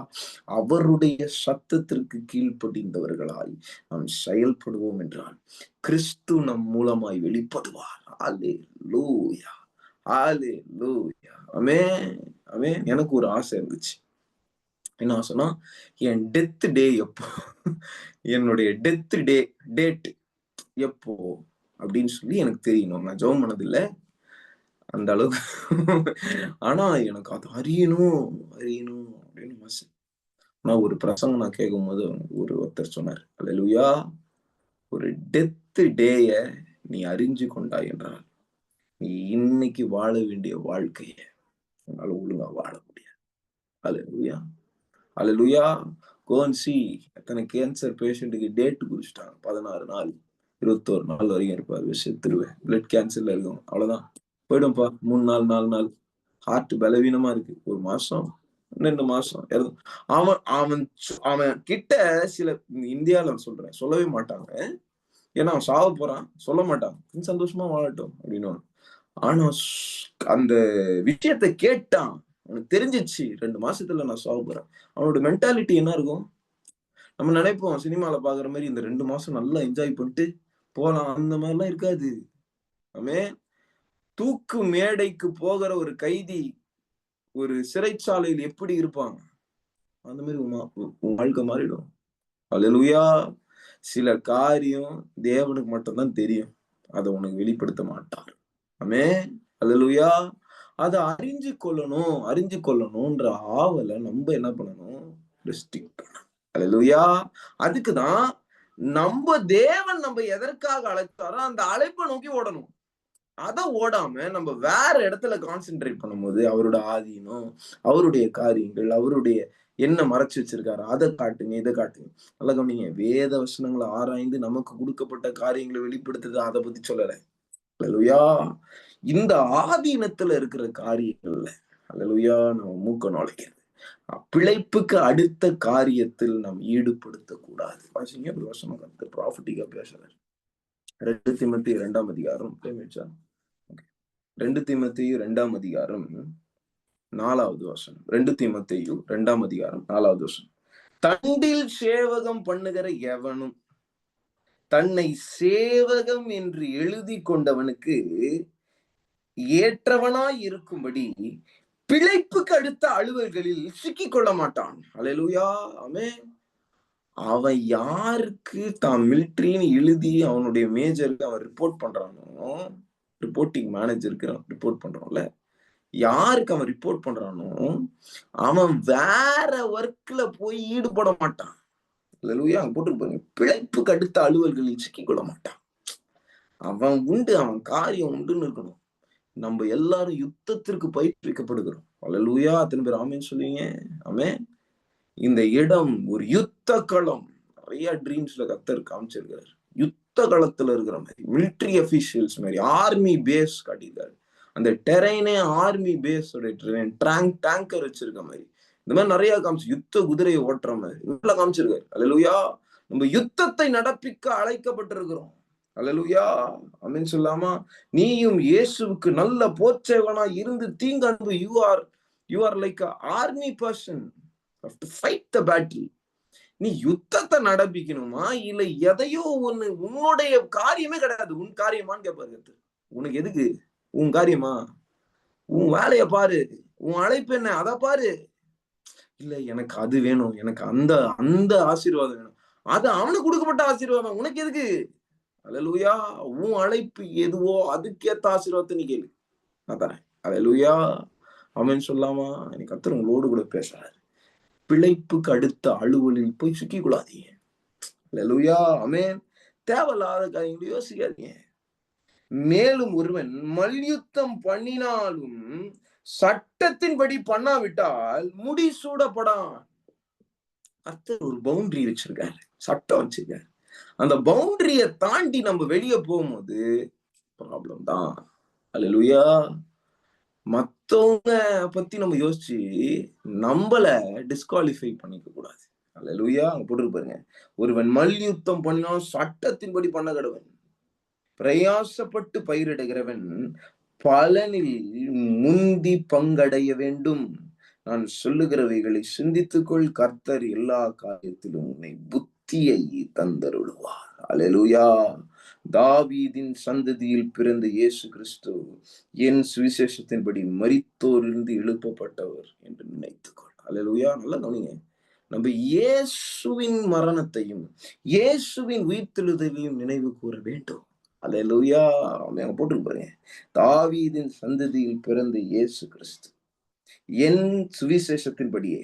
அவருடைய சத்தத்திற்கு கீழ்ப்படிந்தவர்களாய் நாம் செயல்படுவோம் என்றால் கிறிஸ்து நம் மூலமாய் வெளிப்படுவார். Hallelujah. Hallelujah. ஆமென். ஆமென். எனக்கு ஒரு ஆசை இருந்துச்சு. என்ன ஆசைன்னா, என் டெத் டே எப்போ, என்னுடைய டெத் டேட் எப்போ அப்படின்னு சொல்லி எனக்கு தெரியணும். நான் ஜெபம் பண்ணதில்ல அந்த அளவுக்கு. ஆனா எனக்கு அது அறியணும் அப்படின்னு ஆசை. ஆனா ஒரு பிரசங்கம் நான் கேட்கும்போது ஒருத்தர் சொன்னார், அல்லேலூயா, ஒரு டெத் டேய நீ அறிஞ்சு கொண்டாய் என்றால் நீ இன்னைக்கு வாழ வேண்டிய வாழ்க்கைய உன்னால ஒழுங்கா வாழ முடியாது. அல்லேலூயா. அல்லேலூயா. கோ அண்ட் சீ. எத்தனை கேன்சர் பேஷண்ட்டுக்கு டேட் குறிச்சிட்டாங்க. 16 நாள் 21 நாள் வரைக்கும் இருப்பாரு, செத்துருவேன். பிளட் கேன்சர்ல இருக்கும், அவ்வளவுதான், போயிடும்பா. 3 நாள் 4 நாள் ஹார்ட் பலவீனமா இருக்கு, 1 மாசம் 2 மாசம் அவன் அவன் அவன் கிட்ட சில இந்தியால சொல்றேன் சொல்லவே மாட்டாங்க. ஏன்னா அவன் சாவ போறான், சொல்ல மாட்டான், சந்தோஷமா வாழட்டும் அப்படின்னு. ஆனா அந்த விஷயத்தை கேட்டான், அவனுக்கு தெரிஞ்சிச்சு 2 மாசத்துல நான் சாவ போறேன். அவனோட மென்டாலிட்டி என்ன இருக்கும்? நம்ம நினைப்போம் சினிமால பாக்குற மாதிரி இந்த 2 மாசம் நல்லா என்ஜாய் பண்ணிட்டு போலாம், அந்த மாதிரிலாம் இருக்காது. ஆமென். தூக்கு மேடைக்கு போகிற ஒரு கைதி ஒரு சிறைச்சாலையில் எப்படி இருப்பாங்க, அந்த மாதிரி உன் வாழ்க்கை மாறிடும். அல்லேலூயா. சில காரியம் தேவனுக்கு மட்டும்தான் தெரியும், அதை உனக்கு வெளிப்படுத்த மாட்டார். ஆமென். அல்லேலூயா. அதை அறிஞ்சு கொள்ளணும்ன்ற ஆவலை நம்ம என்ன பண்ணணும்? ரெஸ்ட்ரிக்ட் பண்ணணும். அல்லேலூயா. அதுக்குதான் நம்ம தேவன் நம்ம எதற்காக அழைத்தாரோ அந்த அழைப்பை நோக்கி ஓடணும். அதை ஓடாம நம்ம வேற இடத்துல கான்சென்ட்ரேட் பண்ணும்போது அவரோட ஆதீனம், அவருடைய காரியங்கள், அவருடைய என்ன மறைச்சு வச்சிருக்காரு, அதை காட்டுங்க, இதை காட்டுங்க. நல்லா கவனிங்க. வேத வசனங்களை ஆராய்ந்து நமக்கு கொடுக்கப்பட்ட காரியங்களை வெளிப்படுத்துது, அதை பத்தி சொல்லல. அல்லேலூயா. இந்த ஆதீனத்துல இருக்கிற காரியங்கள்ல அல்லேலூயா நம்ம மூக்க நுழைக்கிறது, பிழைப்புக்கு அடுத்த காரியத்தில் நாம் ஈடுபடுத்தக் கூடாது. வாசிங்க ஒரு வசனம் கருத்து ப்ராஃபிட்டிக்கா பேசுறாரு. 2 தீமோத்தேயு 2ஆம் அதிகாரம் 2 தீமோத்தேயு 2ஆம் அதிகாரம் 4வது வசனம். 2 தீமோத்தேயு 2ஆம் அதிகாரம் 4வது வசனம். தண்டில் சேவகம் பண்ணுகிற எவனும் தன்னை சேவகம் என்று எழுதி கொண்டவனுக்கு ஏற்றவனாய் இருக்கும்படி பிழைப்புக்கு அடுத்த அலுவல்களில் சிக்கிக் கொள்ள மாட்டான். அல்லேலூயா. ஆமென். அவன் யாருக்கு தான் மிலிட்டரின்னு எழுதி அவனுடைய மேஜருக்கு அவன் ரிப்போர்ட் பண்றானோ, ரிப்போர்ட்டிங் மேனேஜருக்கு ரிப்போர்ட் பண்றான்ல, யாருக்கு அவன் ரிப்போர்ட் பண்றானோ அவன் வேற ஒர்க்ல போய் ஈடுபட மாட்டான். அல்லேலூயா. அங்க போட்டுருப்பாங்க, பிழைப்புக்கு அடுத்த அலுவல்களில் சிக்கிக் கொள்ள மாட்டான். அவன் உண்டு, அவன் காரியம் உண்டுன்னு இருக்கணும். நம்ம எல்லாரும் யுத்தத்திற்கு பயிற்றுவிக்கப்படுகிறோம். அல்லேலூயா. அத்தனை பேர் ஆமென் சொல்லுவீங்க? ஆமென். இந்த இடம் ஒரு யுத்த களம். நிறைய ட்ரீம்ஸ்ல கர்த்தர் காமிச்சிருக்காரு. யுத்த களத்துல இருக்கிற மாதிரி, மிலிட்டரி அபிஷியல்ஸ் மாதிரி, ஆர்மி பேஸ் காட்டியிருக்காரு. அந்த டெரைனே ஆர்மி பேஸ் டெரைன், டேங்கர் வச்சிருக்க மாதிரி, இந்த மாதிரி நிறைய காமிச்சு, யுத்த குதிரையை ஓட்டுற மாதிரி நல்லா காமிச்சிருக்காரு. அல்லேலூயா. நம்ம யுத்தத்தை நடப்பிக்க அழைக்கப்பட்டிருக்கிறோம். அல்லேலூயா. ஆமென் சொல்லாமா? நீயும் இயேசுவுக்கு நல்ல போர்ச்சேவனா இருந்து தீங்கு அன்பு. You are like a army person. You have to fight the battle. நீ யுத்தத்தை நடப்பிக்கணுமா இல்ல எதையோ ஒண்ணு, உன்னுடைய காரியமே கிடையாது. உன் காரியமான்னு கேட்பாரு. உனக்கு எதுக்கு உன் காரியமா? உன் வேலையை பாரு, உன் அழைப்பு என்ன அதை பாரு. இல்ல எனக்கு அது வேணும், எனக்கு அந்த அந்த ஆசீர்வாதம் வேணும். அது அவனுக்கு கொடுக்கப்பட்ட ஆசீர்வாதம், உனக்கு எதுக்கு? அல்லேலூயா. உன் அழைப்பு எதுவோ அதுக்கேத்த ஆசீர்வாதத்தை நீ கேளு, நான் தரேன். அல்லேலூயா. ஆமென் சொல்லாமா? இன்னைக்கு கர்த்தர் உங்களோடு கூட பேசுறாரு. பிழைப்புக்கு அடுத்த அலுவலில் போய் சிக்கிக் கொள்ளாதீங்க. அல்லேலூயா. ஆமென். தேவையில்லாத காரியங்களை யோசிக்காதீங்க. மேலும் ஒருவன் மல்யுத்தம் பண்ணினாலும் சட்டத்தின்படி பண்ணாவிட்டால் முடி சூடப்படான். கர்த்தர் ஒரு பவுண்டரி வச்சிருக்காரு, சட்டம் வச்சிருக்காரு. அந்த பவுண்டரிய தாண்டி நம்ம வெளியே போகும்போது ப்ராப்ளம் தான். அல்லேலூயா. மத்தவங்க பத்தி நம்ம யோசிச்சு நம்மள டிஸ்குவாலிஃபை பண்ணிக்க கூடாது. அல்லேலூயா. அங்க போட்டு பாருங்க, ஒருவன் மல்யுத்தம் பண்ணினாலும் சட்டத்தின்படி பண்ண கடவன். பிரயாசப்பட்டு பயிரிடுகிறவன் பலனில் முந்தி பங்கடைய வேண்டும். நான் சொல்லுகிறவைகளை சிந்தித்துக்கொள், கர்த்தர் எல்லா காரியத்திலும் உன்னை புத்தியை தந்தருளுவார். அல்லேலூயா. தாவீதின் சந்ததியில் பிறந்த இயேசு கிறிஸ்து என் சுவிசேஷத்தின்படி மரித்தோரிலிருந்து எழுப்பப்பட்டவர் என்று நினைத்துக்கொள். அல்லேலூயா. நல்லா கவனிங்க. நம்ம இயேசுவின் மரணத்தையும் இயேசுவின் உயிர்த்தெழுதலையும் நினைவு கூற வேண்டும். அல்லேலூயா. அங்க போட்டுருக்கு பாருங்க, தாவீதின் சந்ததியில் பிறந்த இயேசு கிறிஸ்து என் சுவிசேஷத்தின்படியே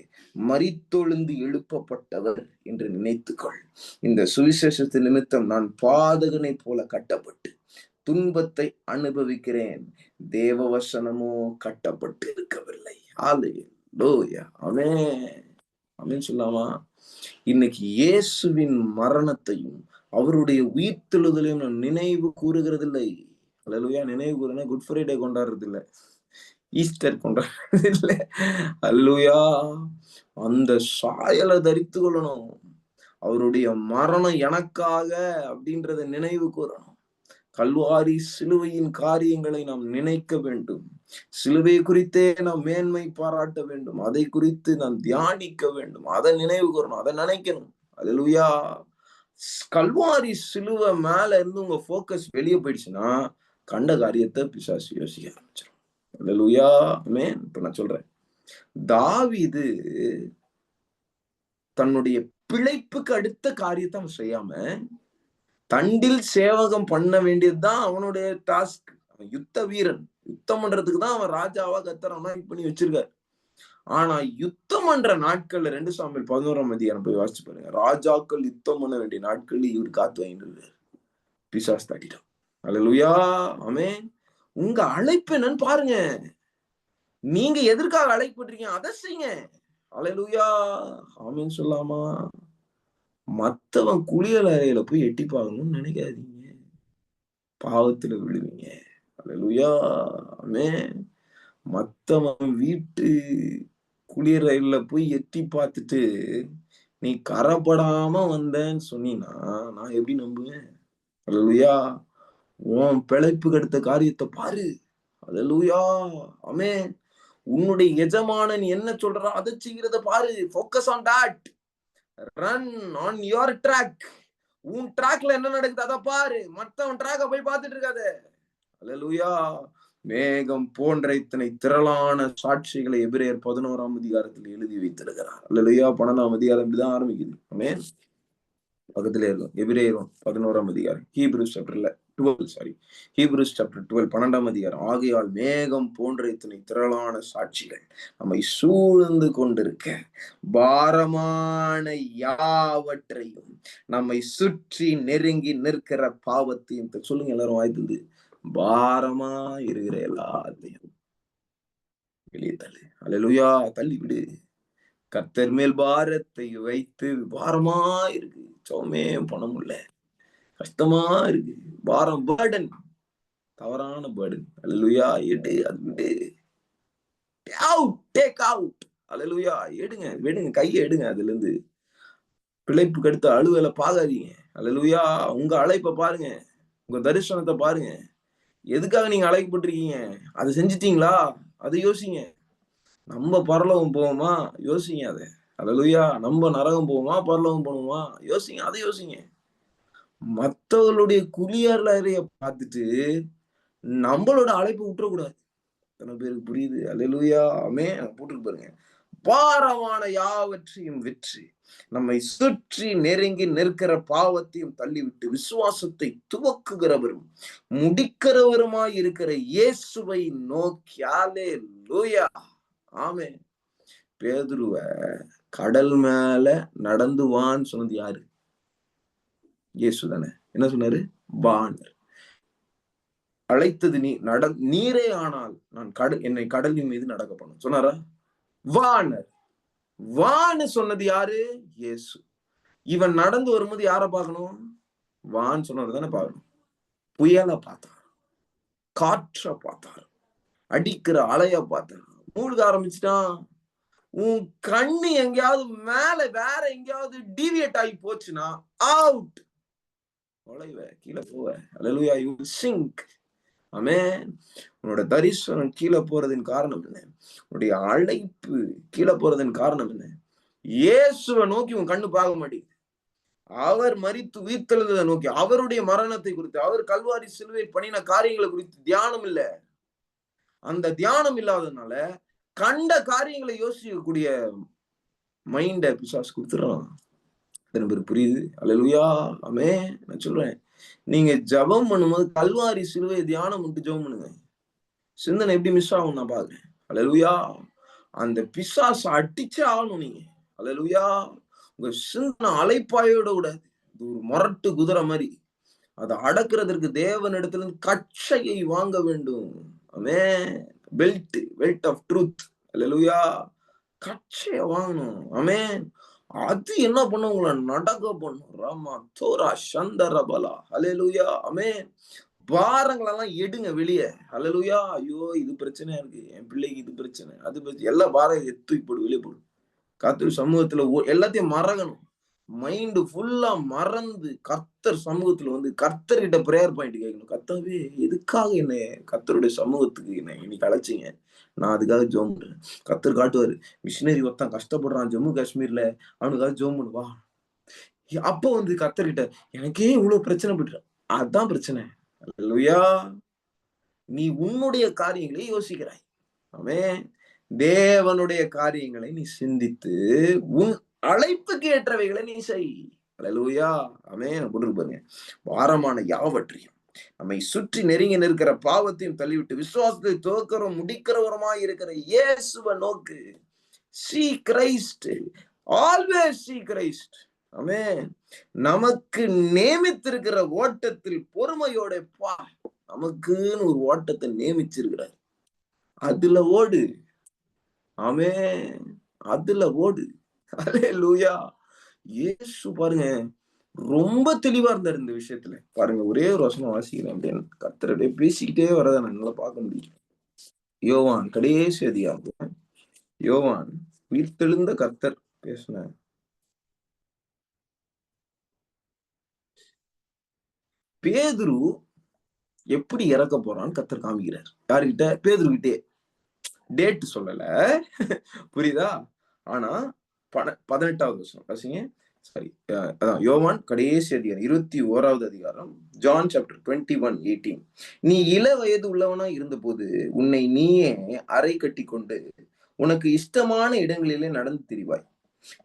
மரித்தொழுந்து எழுப்பப்பட்டவர் என்று நினைத்துக்கொள். இந்த சுவிசேஷத்தின் நிமித்தம் நான் பாதகனை போல கட்டப்பட்டு துன்பத்தை அனுபவிக்கிறேன், தேவ வசனமோ கட்டப்பட்டு இருக்கவில்லை. அல்லேலூயா. ஆமென். ஆமென் சொல்லாமா? இன்னைக்கு இயேசுவின் மரணத்தையும் அவருடைய உயிர்த்தெழுதலையும் நான் நினைவு கூறுகிறதில்லை. அல்லேலூயா. நினைவு கூறுனா குட் ஃப்ரைடே கொண்டாடுறது இல்லை, ஈஸ்டர் கொண்டாடுறது இல்லை. அல்லேலூயா. அந்த சாயலை தரித்து கொள்ளணும். அவருடைய மரணம் எனக்காக அப்படின்றத நினைவு கூறணும். கல்வாரி சிலுவையின் காரியங்களை நாம் நினைக்க வேண்டும். சிலுவை குறித்தே நாம் மேன்மை பாராட்ட வேண்டும். அதை குறித்து நாம் தியானிக்க வேண்டும். அதை நினைவு கூறணும், அதை நினைக்கணும். அல்லேலூயா. கல்வாரி சிலுவை மேல இருந்து உங்க போக்கஸ் வெளியே போயிடுச்சுன்னா கண்ட காரியத்தை பிசாசு யோசிக்க ஆரம்பிச்சிடும். அல்லேலூயா. ஆமென். இப்ப நான் சொல்றேன், தாவீது தன்னுடைய பிழைப்புக்கு அடுத்த காரியத்தை அவன் செய்யாம தண்டில் சேவகம் பண்ண வேண்டியதுதான் அவனுடைய டாஸ்க். அவன் யுத்த வீரன், யுத்தம் பண்றதுக்கு தான் அவன் ராஜாவா கர்த்தர் அனாயிண்ட் பண்ணி வச்சிருக்காரு. ஆனா யுத்தம் பண்ற நாட்கள்ல 2 சாமுவேல் 11ஆம் அதிகாரம் போய் வாசிச்சு பாருங்க, ராஜாக்கள் யுத்தம் பண்ண வேண்டிய நாட்கள்ல இவர் காத்து வாங்கிட்டு இருக்காரு. பிசாசு தாக்கிட்டான். அல்லேலூயா. ஆமென். உங்க அழைப்பு என்னன்னு பாருங்க. நீங்க எதற்காக அழைக்கப்பட்டிருக்கீங்க அதை செய்யுங்க. அல்லேலூயா. ஆமென் சொல்லாமா? மத்தவன் குளியல் அறையில போய் எட்டி பார்க்கணும்னு நினைக்காதீங்க, பாவத்துல விழுவீங்க. அல்லேலூயா. ஆமென். மத்தவன் வீட்டு குளியல் அறையில போய் எட்டி பார்த்துட்டு நீ கரப்படாம வந்தேன்னு சொன்னீன்னா நான் எப்படி நம்புவேன்? அல்லேலூயா. உன் பிழைப்புக்கு அடுத்த காரியத்தை பாரு. அல்லேலூயா. ஆமென். உன்னுடைய எஜமானன் என்ன சொல்றா அதை செய்கிறத பாரு. Focus on that. Run on your track. உன் ட்ராக்ல என்ன நடக்குது அதை பாரு. மத்தவன் ட்ராக்க போய் பார்த்துட்டு இருக்காத. அல்லேலூயா. மேகம் போன்ற இத்தனை திரளான சாட்சிகளை எபிரேயர் 11ஆம் அதிகாரத்தில் எழுதி வைத்திருக்கிறார். அல்லேலூயா. 12ஆம் அதிகாரம் இப்படிதான் ஆரம்பிக்குது. ஆமென். பக்கத்திலே இருக்கும் எபிரேயர் 11ஆம் அதிகாரம், ஹீப்ரூஸ் சாப்டர்ல 12 ஹீப்ரூஸ் சாப்டர் 12 12ஆம் அதிகாரம். ஆகையால் மேகம் போன்ற இத்தனை திரளான சாட்சிகள் நம்மை சூழ்ந்து கொண்டிருக்க பாரமான யாவற்றையும் நம்மை சுற்றி நெருங்கி நிற்கிற பாவத்தையும் சொல்லுங்க எல்லாரும் வாய்ப்பு, பாரமா இருக்கிற எல்லாத்தையும் வெளியே தள்ளு. அல்லேலூயா. தள்ளி விடு. கர்த்தர் மேல் பாரத்தை வைத்து, பாரமா இருக்கு, சோமே பண்ண முடியல, கஷ்டமா இருக்கு, பாரம், பேர்டன், தவறான பேர்டன். அல்லேலூயா. எடு, அது விடு. Out, take out. அல்லேலூயா. எடுங்க, விடுங்க, கையை எடுங்க அதுல இருந்து. பிழைப்புக்கு அடுத்த அலுவலை பார்க்காதீங்க. அல்லேலூயா. உங்க அழைப்பை பாருங்க, உங்க தரிசனத்தை பாருங்க. எதுக்காக நீங்க அழைக்கப்பட்டிருக்கீங்க அதை செஞ்சிட்டீங்களா? அதை யோசிங்க. நம்ம பரலோகம் போவோமா? யோசிங்க அதை. அல்லேலூயா. நம்ம நரகம் போவோமா பரலோகம் போவோமா? யோசிங்க, அதை யோசிங்க. மத்தவங்களுடைய குளியல் அறைய பார்த்துட்டு நம்மளோட அழைப்பு விட்டுறக்கூடாது. எத்தனை பேருக்கு புரியுது? அல்லேலூயா. ஆமென். போட்டுட்டு பாருங்க, பாரமான யாவற்றையும் வெற்றி நம்மை சுற்றி நெருங்கி நிற்கிற பாவத்தையும் தள்ளிவிட்டு விசுவாசத்தை துவக்குகிறவரும் முடிக்கிறவருமாய் இருக்கிற இயேசுவை நோக்கி. அல்லேலூயா. ஆமென். பேதுருவ கடல் மேல நடந்து வான்னு சொன்னது யாரு? இயேசு தானே என்ன சொன்னாரு? வானர். அழைத்தது நீரே ஆனால் நான் என்னை கடலின் மீது நடக்க பண்ணும் சொன்னாரா? வானர். வான்னு சொன்னது யாரு? இயேசு. இவன் நடந்து வரும்போது யார பார்க்கணும்? வான்னு சொன்னவர் தானே பார்க்கணும். புயலை பார்த்தார், காற்ற பார்த்தார், அடிக்கிற அலைய பார்த்தார். மூழ்க ஆரம்பிச்சுட்டான். உன் கண்ணு எங்கேயாவது மேல வேற எங்கேயாவது டீவியேட் ஆகி போச்சுன்னா அவுட். கீழே போவ. அல்லேலூயா. You sink. ஆமென். உன்னோட தரிசனம் கீழே போறதின் காரணம் என்ன? உன்னுடைய அழைப்பு கீழே போறதின் காரணம் என்ன? இயேசுவை நோக்கி உன் கண்ணு பார்க்க மாட்டேங்குது. அவர் மரித்து உயிர்த்தெழுந்ததை நோக்கி, அவருடைய மரணத்தை குறித்து, அவர் கல்வாரி சிலுவையில் பண்ணின காரியங்களை குறித்து தியானம் இல்ல. அந்த தியானம் இல்லாததுனால கண்ட காரியங்களை யோசிக்கக்கூடிய மைண்ட பிசாசு கொடுத்துறான். எத்தனை பேர் புரியுது? அல்லேலூயா. ஆமென். நான் சொல்றேன், நீங்க ஜெபம் பண்ணும்போது கல்வாரி சிலுவை தியானம் பண்ணிட்டு ஜெபம் பண்ணுங்க. சிந்தனை எப்படி மிஸ் ஆகும் நான் பாக்குறேன். அல்லேலூயா. அந்த பிசாசு அடிச்சே ஆகணும் நீங்க. அல்லேலூயா. உங்க சிந்தனை அலைப்பாயோட கூடாது. இது ஒரு மொரட்டு குதிரை மாதிரி. அதை அடக்குறதற்கு தேவனிடத்துல கச்சையை வாங்க வேண்டும். ஆமென். Belt of truth. அல்லேலூயா. கச்சையை வாங்கணும். ஆமென். அது என்ன பண்ணும்? உங்களை நடக்க பண்ணும். ராமா தோரா சந்தரபலா. அல்லேலூயா. ஆமென். பாரங்களெல்லாம் எடுங்க வெளியே. அல்லேலூயா. ஐயோ இது பிரச்சனையா இருக்கு, என் பிள்ளைக்கு இது பிரச்சனை, அது பிரச்சனை, எல்லா பாரம் தூக்கி போடு, வெளியே போடு. கர்த்தர் சமூகத்துல எல்லாத்தையும் மறக்கணும். மைண்ட் ஃபுல்லா மறந்து கர்த்தர் சமூகத்துல வந்து கர்த்தர்கிட்ட பிரேயர் பாயிண்ட் கேட்கணும். கர்த்தாவே எதுக்காக என்ன கர்த்தருடைய சமூகத்துக்கு என்ன இன்னைக்கு அழைச்சிங்க? நான் அதுக்காக ஜெபம் பண்றேன். கர்த்தர் காட்டுவாரு. மிஷினரி ஒருத்தன் கஷ்டப்படுறான் ஜம்மு காஷ்மீர்ல, அவனுக்காக ஜெபம் பண்ணுவா. அப்போ வந்து கர்த்தர்கிட்ட எனக்கே இவ்வளவு பிரச்சனை பண்ற. அதான் பிரச்சனை. அல்லேலூயா. நீ உன்னுடைய காரியங்களை யோசிக்கிறாய். ஆமென். தேவனுடைய காரியங்களை நீ சிந்தித்து உன் அழைப்புக்கு ஏற்றவைகளை நீ செய். அல்லேலூயா. ஆமென். போட்டு பாருங்க. பாரமான யாவற்றையும் நம்மை சுற்றி நெருங்கி நிற்கிற பாவத்தையும் தள்ளிவிட்டு விசுவாசத்தை துவக்கிறோம் முடிக்கிறவருமாய் இருக்கிற இயேசுவை நோக்கு. See Christ. Always see Christ. ஆமென். நமக்கு நியமித்திருக்கிற ஓட்டத்தில் பொறுமையோட பா. நமக்குன்னு ஒரு ஓட்டத்தை நியமிச்சிருக்கிறார். அதுல ஓடு. ஆமென். அதுல ஓடு. அல்லேலூயா. இயேசு பாருங்க ரொம்ப தெளிவா இருந்தார் இந்த விஷயத்துல. பாருங்க ஒரே ஒரு வசனம் வாசிக்கிறேன். அப்படின்னு கர்த்தர் அப்படியே பேசிக்கிட்டே வரதை நான் என்னால பார்க்க முடியும். யோவான் கடைசி அதிகாரம். யோவான் உயிர்த்தெழுந்த கர்த்தர் பேசின பேதுரு எப்படி இறக்க போறான்னு கர்த்தர் காமிக்கிறார். யாருகிட்ட? பேதுரு கிட்டே. டேட் சொல்லல. புரியுதா? ஆனா 18வது வசனம் வாசிங்க. சாரி, அதான் யோவான் கடைசி அதிகாரம் 21வது அதிகாரம். John chapter 21:18. நீ இள வயது உள்ளவனா இருந்தபோது உன்னை நீயே அறை கட்டி கொண்டு உனக்கு இஷ்டமான இடங்களிலே நடந்து திரிவாய்.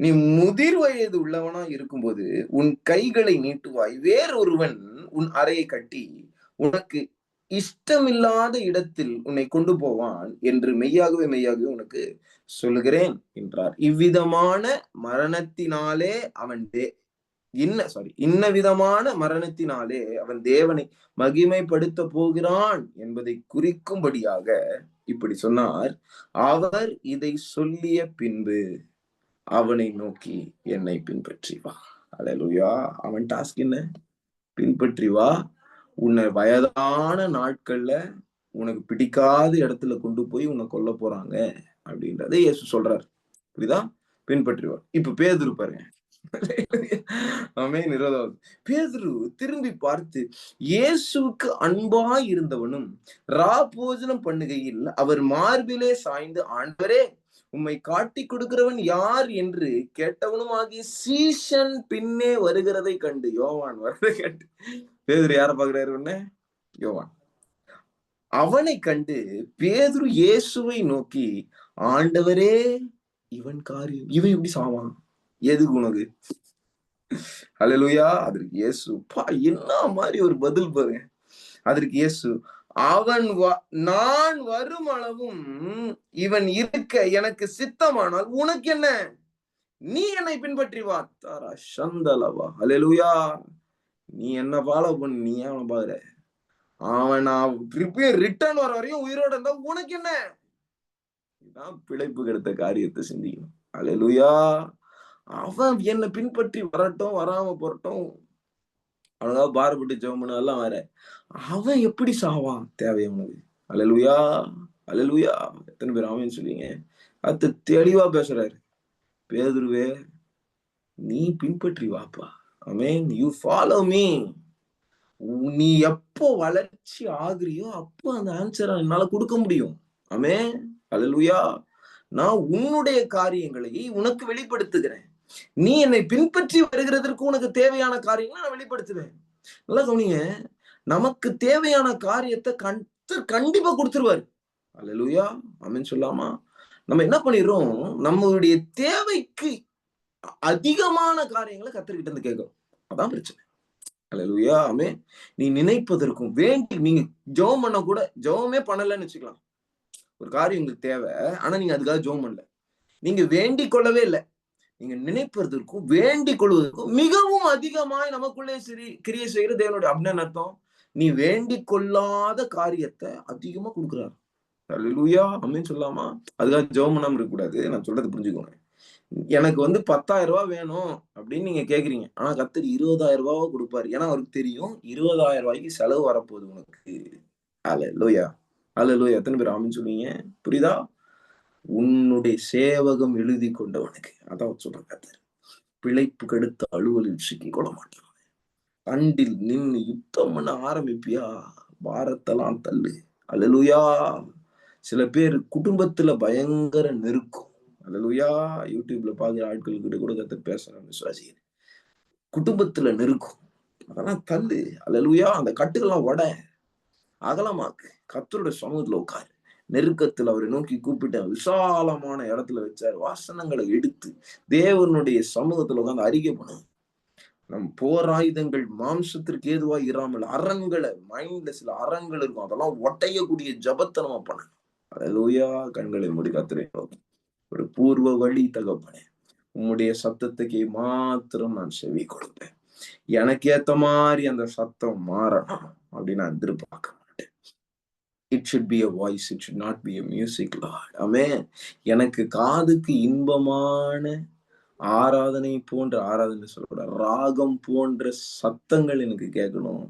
நீ முதிர் வயது உள்ளவனா இருக்கும்போது உன் கைகளை நீட்டுவாய். வேறொருவன் உன் அறையை கட்டி உனக்கு இஷ்டமில்லாத இடத்தில் உன்னை கொண்டு போவான் என்று மெய்யாகவே மெய்யாகவே உனக்கு சொல்லுகிறேன் என்றார். இவ்விதமான மரணத்தினாலே இன்ன விதமான மரணத்தினாலே அவன் தேவனை மகிமைப்படுத்த போகிறான் என்பதை குறிக்கும்படியாக இப்படி சொன்னார். அவர் இதை சொல்லிய பின்பு அவனை நோக்கி என்னை பின்பற்றி வா. அல்லேலூயா. அவன் டாஸ்க் என்ன? பின்பற்றி வா. உன்னை வயதான நாட்கள்ல உனக்கு பிடிக்காத இடத்துல கொண்டு போய் உன்னை கொல்ல போறாங்க அப்படின்றத இயேசு சொல்றாரு. புரியுதா? பின்பற்றுவார். இப்ப பேதுரு பாருங்க. ஆமென். 20வது பேதுரு திரும்பி பார்த்து இயேசுவுக்கு அன்பாய் இருந்தவனும் ராபோஜனம் பண்ணுகையில் அவர் மார்பிலே சாய்ந்து ஆண்டவரே உம்மை காட்டி கொடுக்கிறவன் யார் என்று கேட்டவனும் ஆகிய சீஷன் பின்னே வருகிறதை கண்டு யோவான் வரதை கண்டு பேதுரு யார பாக்குறாரு? உடனே யோவான். அவனை கண்டு பேதுரு இயேசுவை நோக்கி ஆண்டவரே இவன் காரியம் இவன் எப்படி சாவான்? எதுக்கு உனக்கு? அல்லேலூயா. அதற்கு இயேசு என்ன மாதிரி ஒரு பதில் பாருங்க. அதற்கு இயேசு நான் வரும் அளவும் இவன் இருக்க எனக்கு சித்தமானால் உனக்கு என்ன? நீ என்னை பின்பற்றி வா. தாரா சந்தலவா. அல்லேலூயா.
நீ என்ன ஃபாலோ பண்ணு, நீ ஏன் அவனை பாக்குற? அவன் நான் ரிட்டர்ன் வர வரையும் உயிரோட இருந்தா உனக்கு என்ன? இதான் பிழைப்பு கெடுத்த காரியத்தை சிந்திக்கணும். அல்லேலூயா. அவன் என்னை பின்பற்றி வரட்டும், வராம போறட்டும், அவனுக்காக பாரப்பட்டு ஜெபம் பண்ணதெல்லாம் வேற. அவன் எப்படி சாவான் தேவை அவனுக்கு. அல்லேலூயா, அல்லேலூயா. எத்தனை பேர் ஆமென் சொல்லுவீங்க? அது தெளிவா பேசுறாரு. பேதுருவே, நீ பின்பற்றி வாப்பா. ஆமென். You follow me. நீ எப்போ வளர்ச்சி ஆகுறியோ அப்போ அந்த ஆன்சரை என்னால கொடுக்க முடியும். ஆமென். அல்லேலூயா. நான் உன்னுடைய காரியங்களை உனக்கு வெளிப்படுத்துகிறேன். நீ என்னை பின்பற்றி வருகிறதற்கு உனக்கு தேவையான காரியங்களை நான் வெளிப்படுத்துவேன். நல்லா கவனிங்க. நமக்கு தேவையான காரியத்தை கண்டிப்பா கொடுத்துருவாரு. அல்லேலூயா. ஆமென் சொல்லாமா? நம்ம என்ன பண்ணிடுறோம்? நம்மளுடைய தேவைக்கு அதிகமான காரியங்களை கர்த்தர்கிட்ட இருந்து கேட்கிறோம். அதான் பிரச்சனை. அல்லேலூயா. ஆமென். நீ நினைப்பதற்கும் வேண்டி நீங்க ஜெபம் பண்ண கூட ஜெபமே பண்ணலன்னு வச்சுக்கலாம். ஒரு காரியம் உங்களுக்கு தேவை. ஆனா நீங்க அதுக்காக ஜெபம் பண்ணல. நீங்க வேண்டிக் கொள்ளவே இல்லை. நீங்க நினைப்பதற்கும் வேண்டிக் கொள்வதற்கும் மிகவும் அதிகமாய் நமக்குள்ளே கிரியை செய்கிற தேவனுடைய அப்படின்னு அர்த்தம். நீ வேண்டிக் கொள்ளாத காரியத்தை அதிகமா கொடுக்குறாரு. அல்லேலூயா. ஆமென் சொல்லாமா? அதுக்காக ஜெபம் பண்ணாம இருக்க கூடாது. நான் சொல்றது புரிஞ்சுக்கோங்க. எனக்கு 10,000 வேணும் அப்படின்னு நீங்க கேக்குறீங்க. ஆனா கர்த்தர் 20,000 கொடுப்பாரு. ஏன்னா அவருக்கு தெரியும் 20,000 செலவு வரப்போகுது உனக்கு. அல்லேலூயா. அல்லேலூயா. எத்தனை பேர் ஆமென் சொல்லுவீங்க? புரியுதா? உன்னுடைய சேவகம் எழுதி கொண்டவனுக்கு அதான் சொல்றேன் கர்த்தர். பிழைப்பு கெடுத்த அலுவலில் சிக்கிக் கொள்ள மாட்டான். கண்டில் நின்னு யுத்தம் பண்ண ஆரம்பிப்பியா, பாரத்தெல்லாம் தள்ளு. அல்லேலூயா. சில பேர் குடும்பத்துல பயங்கர நெருக்கம். அல்லேலூயா. யூடியூப்ல பாக்குற ஆட்கள் கூட கர்த்தர் பேசுறாங்க விசுவாசிகள். குடும்பத்துல நெருக்கம். அதெல்லாம் தள்ளு. அல்லேலூயா. அந்த கட்டுகள்லாம் அகலமாக்கு. கர்த்தருடைய சமூகத்துல உட்காரு. நெருக்கத்துல அவரை நோக்கி கூப்பிட்டு விசாலமான இடத்துல வச்சாரு. வாசனங்களை எடுத்து தேவனுடைய சமூகத்துல உட்கார்ந்து அறிக்கை பண்ணு. நம் போராயுதங்கள் மாம்சத்திற்கு ஏதுவா இராமல் அரண்களை மைண்ட்ல சில அரண்கள் இருக்கும். அதெல்லாம் ஒட்டையக்கூடிய ஜபத்தை நம்ம பண்ணணும். அல்லேலூயா. கண்களை மூடி கர்த்தரை நோக்கி ஒரு பூர்வ வழி தகப்பனே, உம்முடைய சத்தத்துக்கு மாத்திரம் நான் செவி கொடுப்பேன். எனக்கு ஏத்த மாதிரி அந்த சத்தம் மாறணும் அப்படின்னு நான் எதிர்பார்க்க மாட்டேன். It should be a voice, it should not be a music, Lord. ஆமென். எனக்கு காதுக்கு இன்பமான ஆராதனை போன்ற ஆராதனை சொல்லக்கூடாது. ராகம் போன்ற சத்தங்கள் எனக்கு கேட்கணும்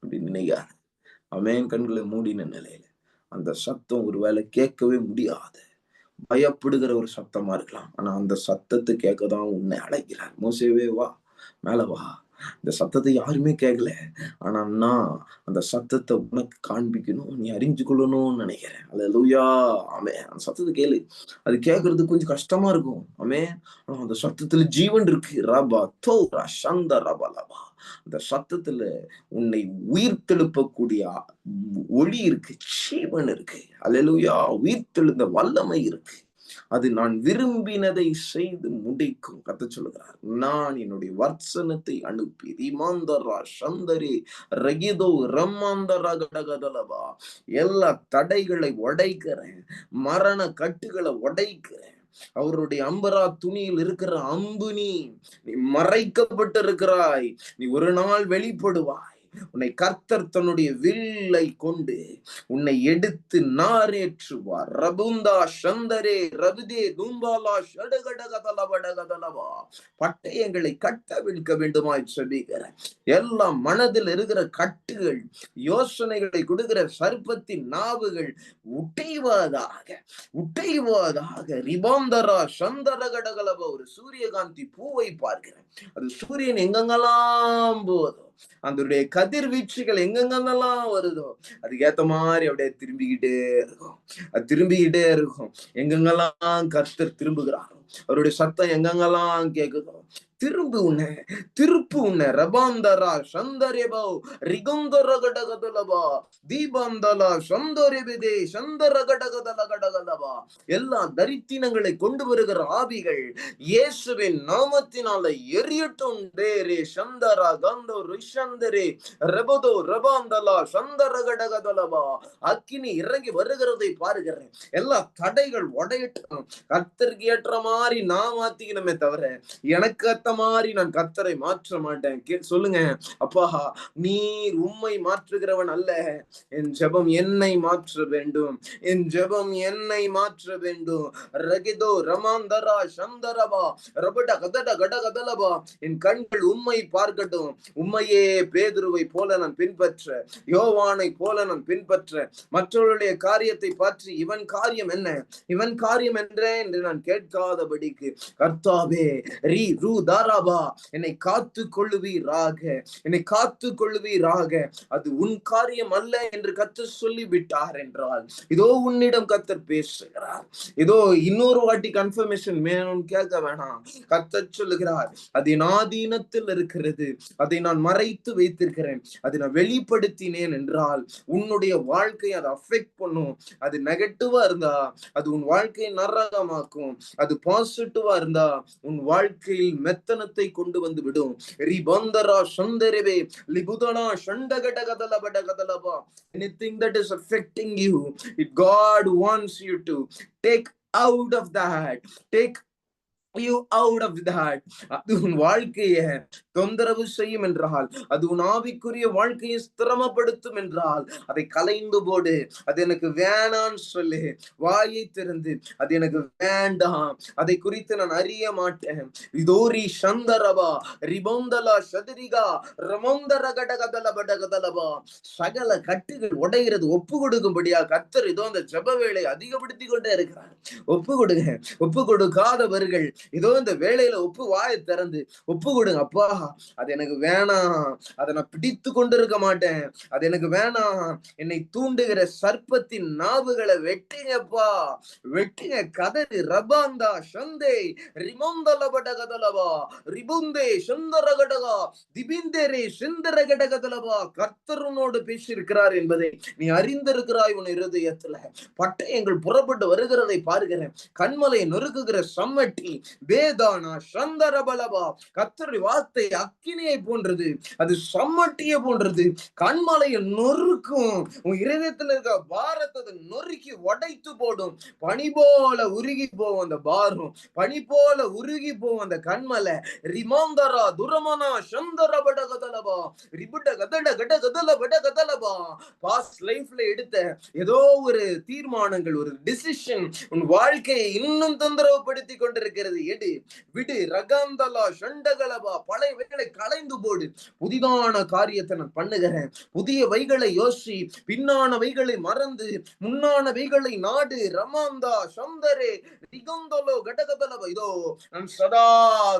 அப்படின்னு நினைக்காது. ஆமென். கண்களை மூடின நிலையில அந்த சத்தம் ஒருவேளை கேட்கவே முடியாது. பயப்படுகிற ஒரு சத்தமா இருக்கலாம். ஆனா அந்த சத்தத்தை கேட்கதான் உன்னை அழைக்கிறார். மோசேவே வா, மேல வா. இந்த சத்தத்தை யாருமே கேட்கல. ஆனா நான் அந்த சத்தத்தை உனக்கு காண்பிக்கணும். நீ அறிஞ்சு கொள்ளணும்னு நினைக்கிறேன். அல்லேலூயா. ஆமென். அந்த சத்தத்தை கேளு. அது கேட்கறது கொஞ்சம் கஷ்டமா இருக்கும். ஆமென். ஆனா அந்த சத்தத்துல ஜீவன் இருக்கு. ரபா தோரா சந்த ரபலபா. அந்த சத்தத்துல உன்னை உயிர்த்தெழுப்பக்கூடிய ஒளி இருக்கு. ஜீவன் இருக்கு. அல்லேலூயா. உயிர்த்தெழுந்த வல்லமை இருக்கு. அது நான் விரும்பினதை செய்து முடிக்கும். கர்த்தர் சொல்லுகிறார். நான் என்னுடைய வர்சனத்தை அனுப்பி ரிமாந்தரா சந்தரே ரகிதோ ரம்மாந்தரா கடகதலபா எல்லா தடைகளை உடைக்கிறேன். மரண கட்டுகளை உடைக்கிறேன். அவருடைய அம்பரா துணியில் இருக்கிற அம்பு நீ மறைக்கப்பட்டிருக்கிறாய். நீ ஒரு நாள் வெளிப்படுவாய். உன்னை கர்த்தர் தன்னுடைய வில்லை கொண்டு உன்னை எடுத்து நாரேற்றுவார். ரபுந்தா சந்தரே ரபுதே தும்பாலா ஷடகடகதலவடகதலவா. பட்டயங்களை கட்டவிழ்க்க வேண்டுமாய் சொல்லுகிறேன். எல்லாம் மனதில் இருக்கிற கட்டுகள், யோசனைகளை கொடுக்கிற சர்ப்பத்தின் நாவுகள் உடைவதாக உடைவதாக. ரிபாந்தரா சந்தரகடகலவ. ஒரு சூரியகாந்தி பூவை பார்க்கிறேன். அது சூரியன் எங்கெங்கெல்லாம் போதோ, அதனுடைய கதிர்வீச்சுகள் எங்கெங்கெல்லாம் வருதோ அதுக்கு ஏத்த மாதிரி அப்படியே திரும்பிக்கிட்டே இருக்கும். அது திரும்பிக்கிட்டே இருக்கும். எங்கெங்கெல்லாம் கர்த்தர் திரும்புகிறாரோ, அவருடைய சத்தம் எங்கெங்கெல்லாம் கேக்குதோ திருப்பு உன்னை ரபாந்தரா சந்தரேபோ ரிகந்தரகடகதலபா தீபாந்தலா சந்தரேபிதே சந்தரகடகதலகடகலபா. எல்லா தரித்தினங்களை கொண்டு வருகிற ஆவிகள் இயேசுவின் நாமத்தினால எரியட்டும். ரே சந்தரா கந்தோ ரிஷந்தரே ரபதோ ரபாந்தலா சந்தரகடகதலபா. அக்கினி இறங்கி வருகிறதை பாருகிறேன். எல்லா தடைகள் உடையட்டும். கர்த்தருக்கு ஏற்ற மாதிரி நான் மாத்திக்கணுமே தவிர எனக்கு ஏத்த மாதிரி நான் கர்த்தரை மாற்ற மாட்டேன். சொல்லுங்க, அப்பா நீர் உம்மை மாற்றுகிறவன் அல்ல. என் ஜெபம் என்னை மாற்ற வேண்டும். என் ஜெபம் என்னை மாற்ற வேண்டும். ரகிதோ ரமாந்தரா சந்தரபா ரபட கதட கட கதலபா. என் கண்கள் உம்மை பார்க்கட்டும். உம்மையே பேதுருவை போல நான் பின்பற்ற, யோவானை போல நான் பின்பற்ற, மற்றவர்களுடைய காரியத்தை பற்றி இவன் காரியம் என்ன, இவன் காரியம் என்று நான் கேட்காதபடிக்கு கர்த்தாவே ரீ ரூ தாராபா என்னை காத்து கொள்ளுவீராக, என்னை காத்து கொள்ளுவீராக. அது உன் காரியம் அல்ல என்று கர்த்தர் சொல்லி விட்டார் என்றால், இதோ உன்னிடம் கர்த்தர் பேசுகிறார். இதோ இன்னொரு வாட்டி கன்ஃபர்மேஷன் வேணும் கேட்க வேணாம். கர்த்தர் சொல்லுகிறார், அது என் ஆதீனத்தில் இருக்கிறது, அதை நான் மறைத்து வைத்திருக்கிறேன், அதை நான் வெளிப்படுத்தினேன் என்றால் உன்னுடைய வாழ்க்கையை அதை அஃபெக்ட் பண்ணும். அது நெகட்டிவா இருந்தா அது உன் வாழ்க்கையை நரகமாக்கும். அது பாசிட்டிவா இருந்தா உன் வாழ்க்கையில் மெத்தனத்தை கொண்டு வந்து விடும். ரிபந்தரா சந்தரவே லிபுதனா சண்டகடகதலபடகதலபா. Anything that is affecting you, God wants you to take out of that. Take you out of that. அது உன் வாழ்க்கையை தொந்தரவு செய்யும் என்றால், அது உன் ஆவிக்குரிய வாழ்க்கையை ஸ்திரமப்படுத்தும் என்றால் அதை கலைந்து போடு. அது எனக்கு வேணான்னு சொல்லு. வாயை திறந்து அது எனக்கு வேண்டாம், அதை குறித்து நான் அறிய மாட்டேன். இதோரி சந்தரபா ரிபந்தலா சதுரிகா ரமந்தர கடகதல படகதலபா. சகல கட்டுகள் உடைகிறது ஒப்பு கொடுக்கும்படியா கர்த்தர் இதோ அந்த ஜெப வேளை அதிகப்படுத்தி கொண்டே இருக்கிறார். ஒப்பு கொடுங்க. ஒப்பு கொடுக்காதவர்கள் இதோ இந்த வேளையில வாயை திறந்து ஒப்பு கொடுங்க. அப்பா அது எனக்கு வேணாம், அதை நான் பிடித்து கொண்டிருக்க மாட்டேன், அது எனக்கு வேணாம். என்னை தூண்டுகிற சர்ப்பத்தின் நாவுகளை வெட்டுங்கப்பா, வெட்டுங்க. கதறு ரபாந்தா சந்தே ரிமந்தலபடகதலபா ரிபுந்தே சுந்தரகடகா திபிந்தேரே சுந்தரகடகதலபா. கர்த்தருனோடு பேசியிருக்கிறார் என்பதை நீ அறிந்திருக்கிறாய். உன் இருதயத்துல பட்டயங்கள் புறப்பட்டு வருகிறதை பார்க்கிறேன். கண்மலையை நொறுக்குகிற சம்மட்டி வேதானா சந்தரபலபா. கர்த்தருடைய வார்த்தை அக்கினியை போன்றது, அது சம்மட்டியை போன்றது. கண்மலையை நொறுக்கும். உன் இருதயத்தில் இருக்க பாரத்தை நொறுக்கி உடைத்து போடும். பனி போல உருகி போவோம் அந்த பாரம், பனி போல உருகி போவோம் அந்த கண்மலை. ரிமாந்தரா துரமனா சந்தரபடகதலபா ரிபுட கதட கட கதல பட கதலபா. பாஸ்ட் லைஃப்ல எடுத்த ஏதோ ஒரு தீர்மானங்கள், ஒரு டிசிஷன் உன் வாழ்க்கையை இன்னும் தொந்தரவுப்படுத்தி கொண்டிருக்கிறது. எடு, விடு. ரகந்தலா சண்டகலபா. பழைய வைகளை களைந்து போடு. புதிதான காரியத்தை நான் பண்ணுகிறேன். புதிய வைகளை யோசி, பின்னான வைகளை மறந்து முன்னான வைகளை நாடு. ரமாந்தா சந்தரே ரிகந்தலோ கடகதலபா. இதோ நான் சதா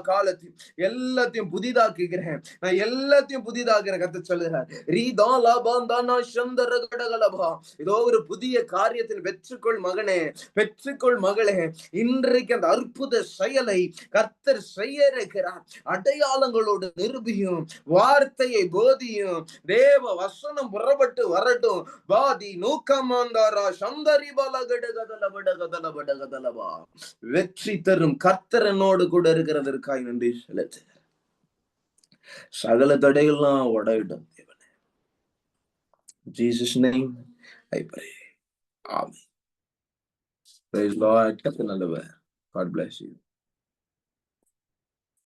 காலத்தையும் எல்லாத்தையும் புதிதாக்குகிறேன், நான் எல்லாத்தையும் புதிதாக்குறேன். கர்த்தர் சொல்லுகிறார். ரீதாலா பாந்தானா சந்தர கடகலபா. இதோ ஒரு புதிய காரியத்தில் பெற்றுக்கொள் மகனே, பெற்றுக்கொள் மகளே. இன்றைக்கு அந்த அற்புத செயலை கர்த்தர் செய்ய இருக்கிறார். அடையாளங்களோடு நிரூபியும், வார்த்தையை போதியும். தேவ வசனம் புறப்பட்டு வரட்டும். பாதி நூக்கமாந்தாரா சந்தரி பலகடகதலபடகதலபடகதலபா. வெற்றி தரும் கர்த்தர் என்னோடு கூட இருக்கிறதற்காய் நன்றி செலுத்து. சகல தடைகள்லாம் உடையிடும் தேவனே. Jesus name I pray. Amen. Praise Lord. கர்த்தர் நல்லவர். God bless you.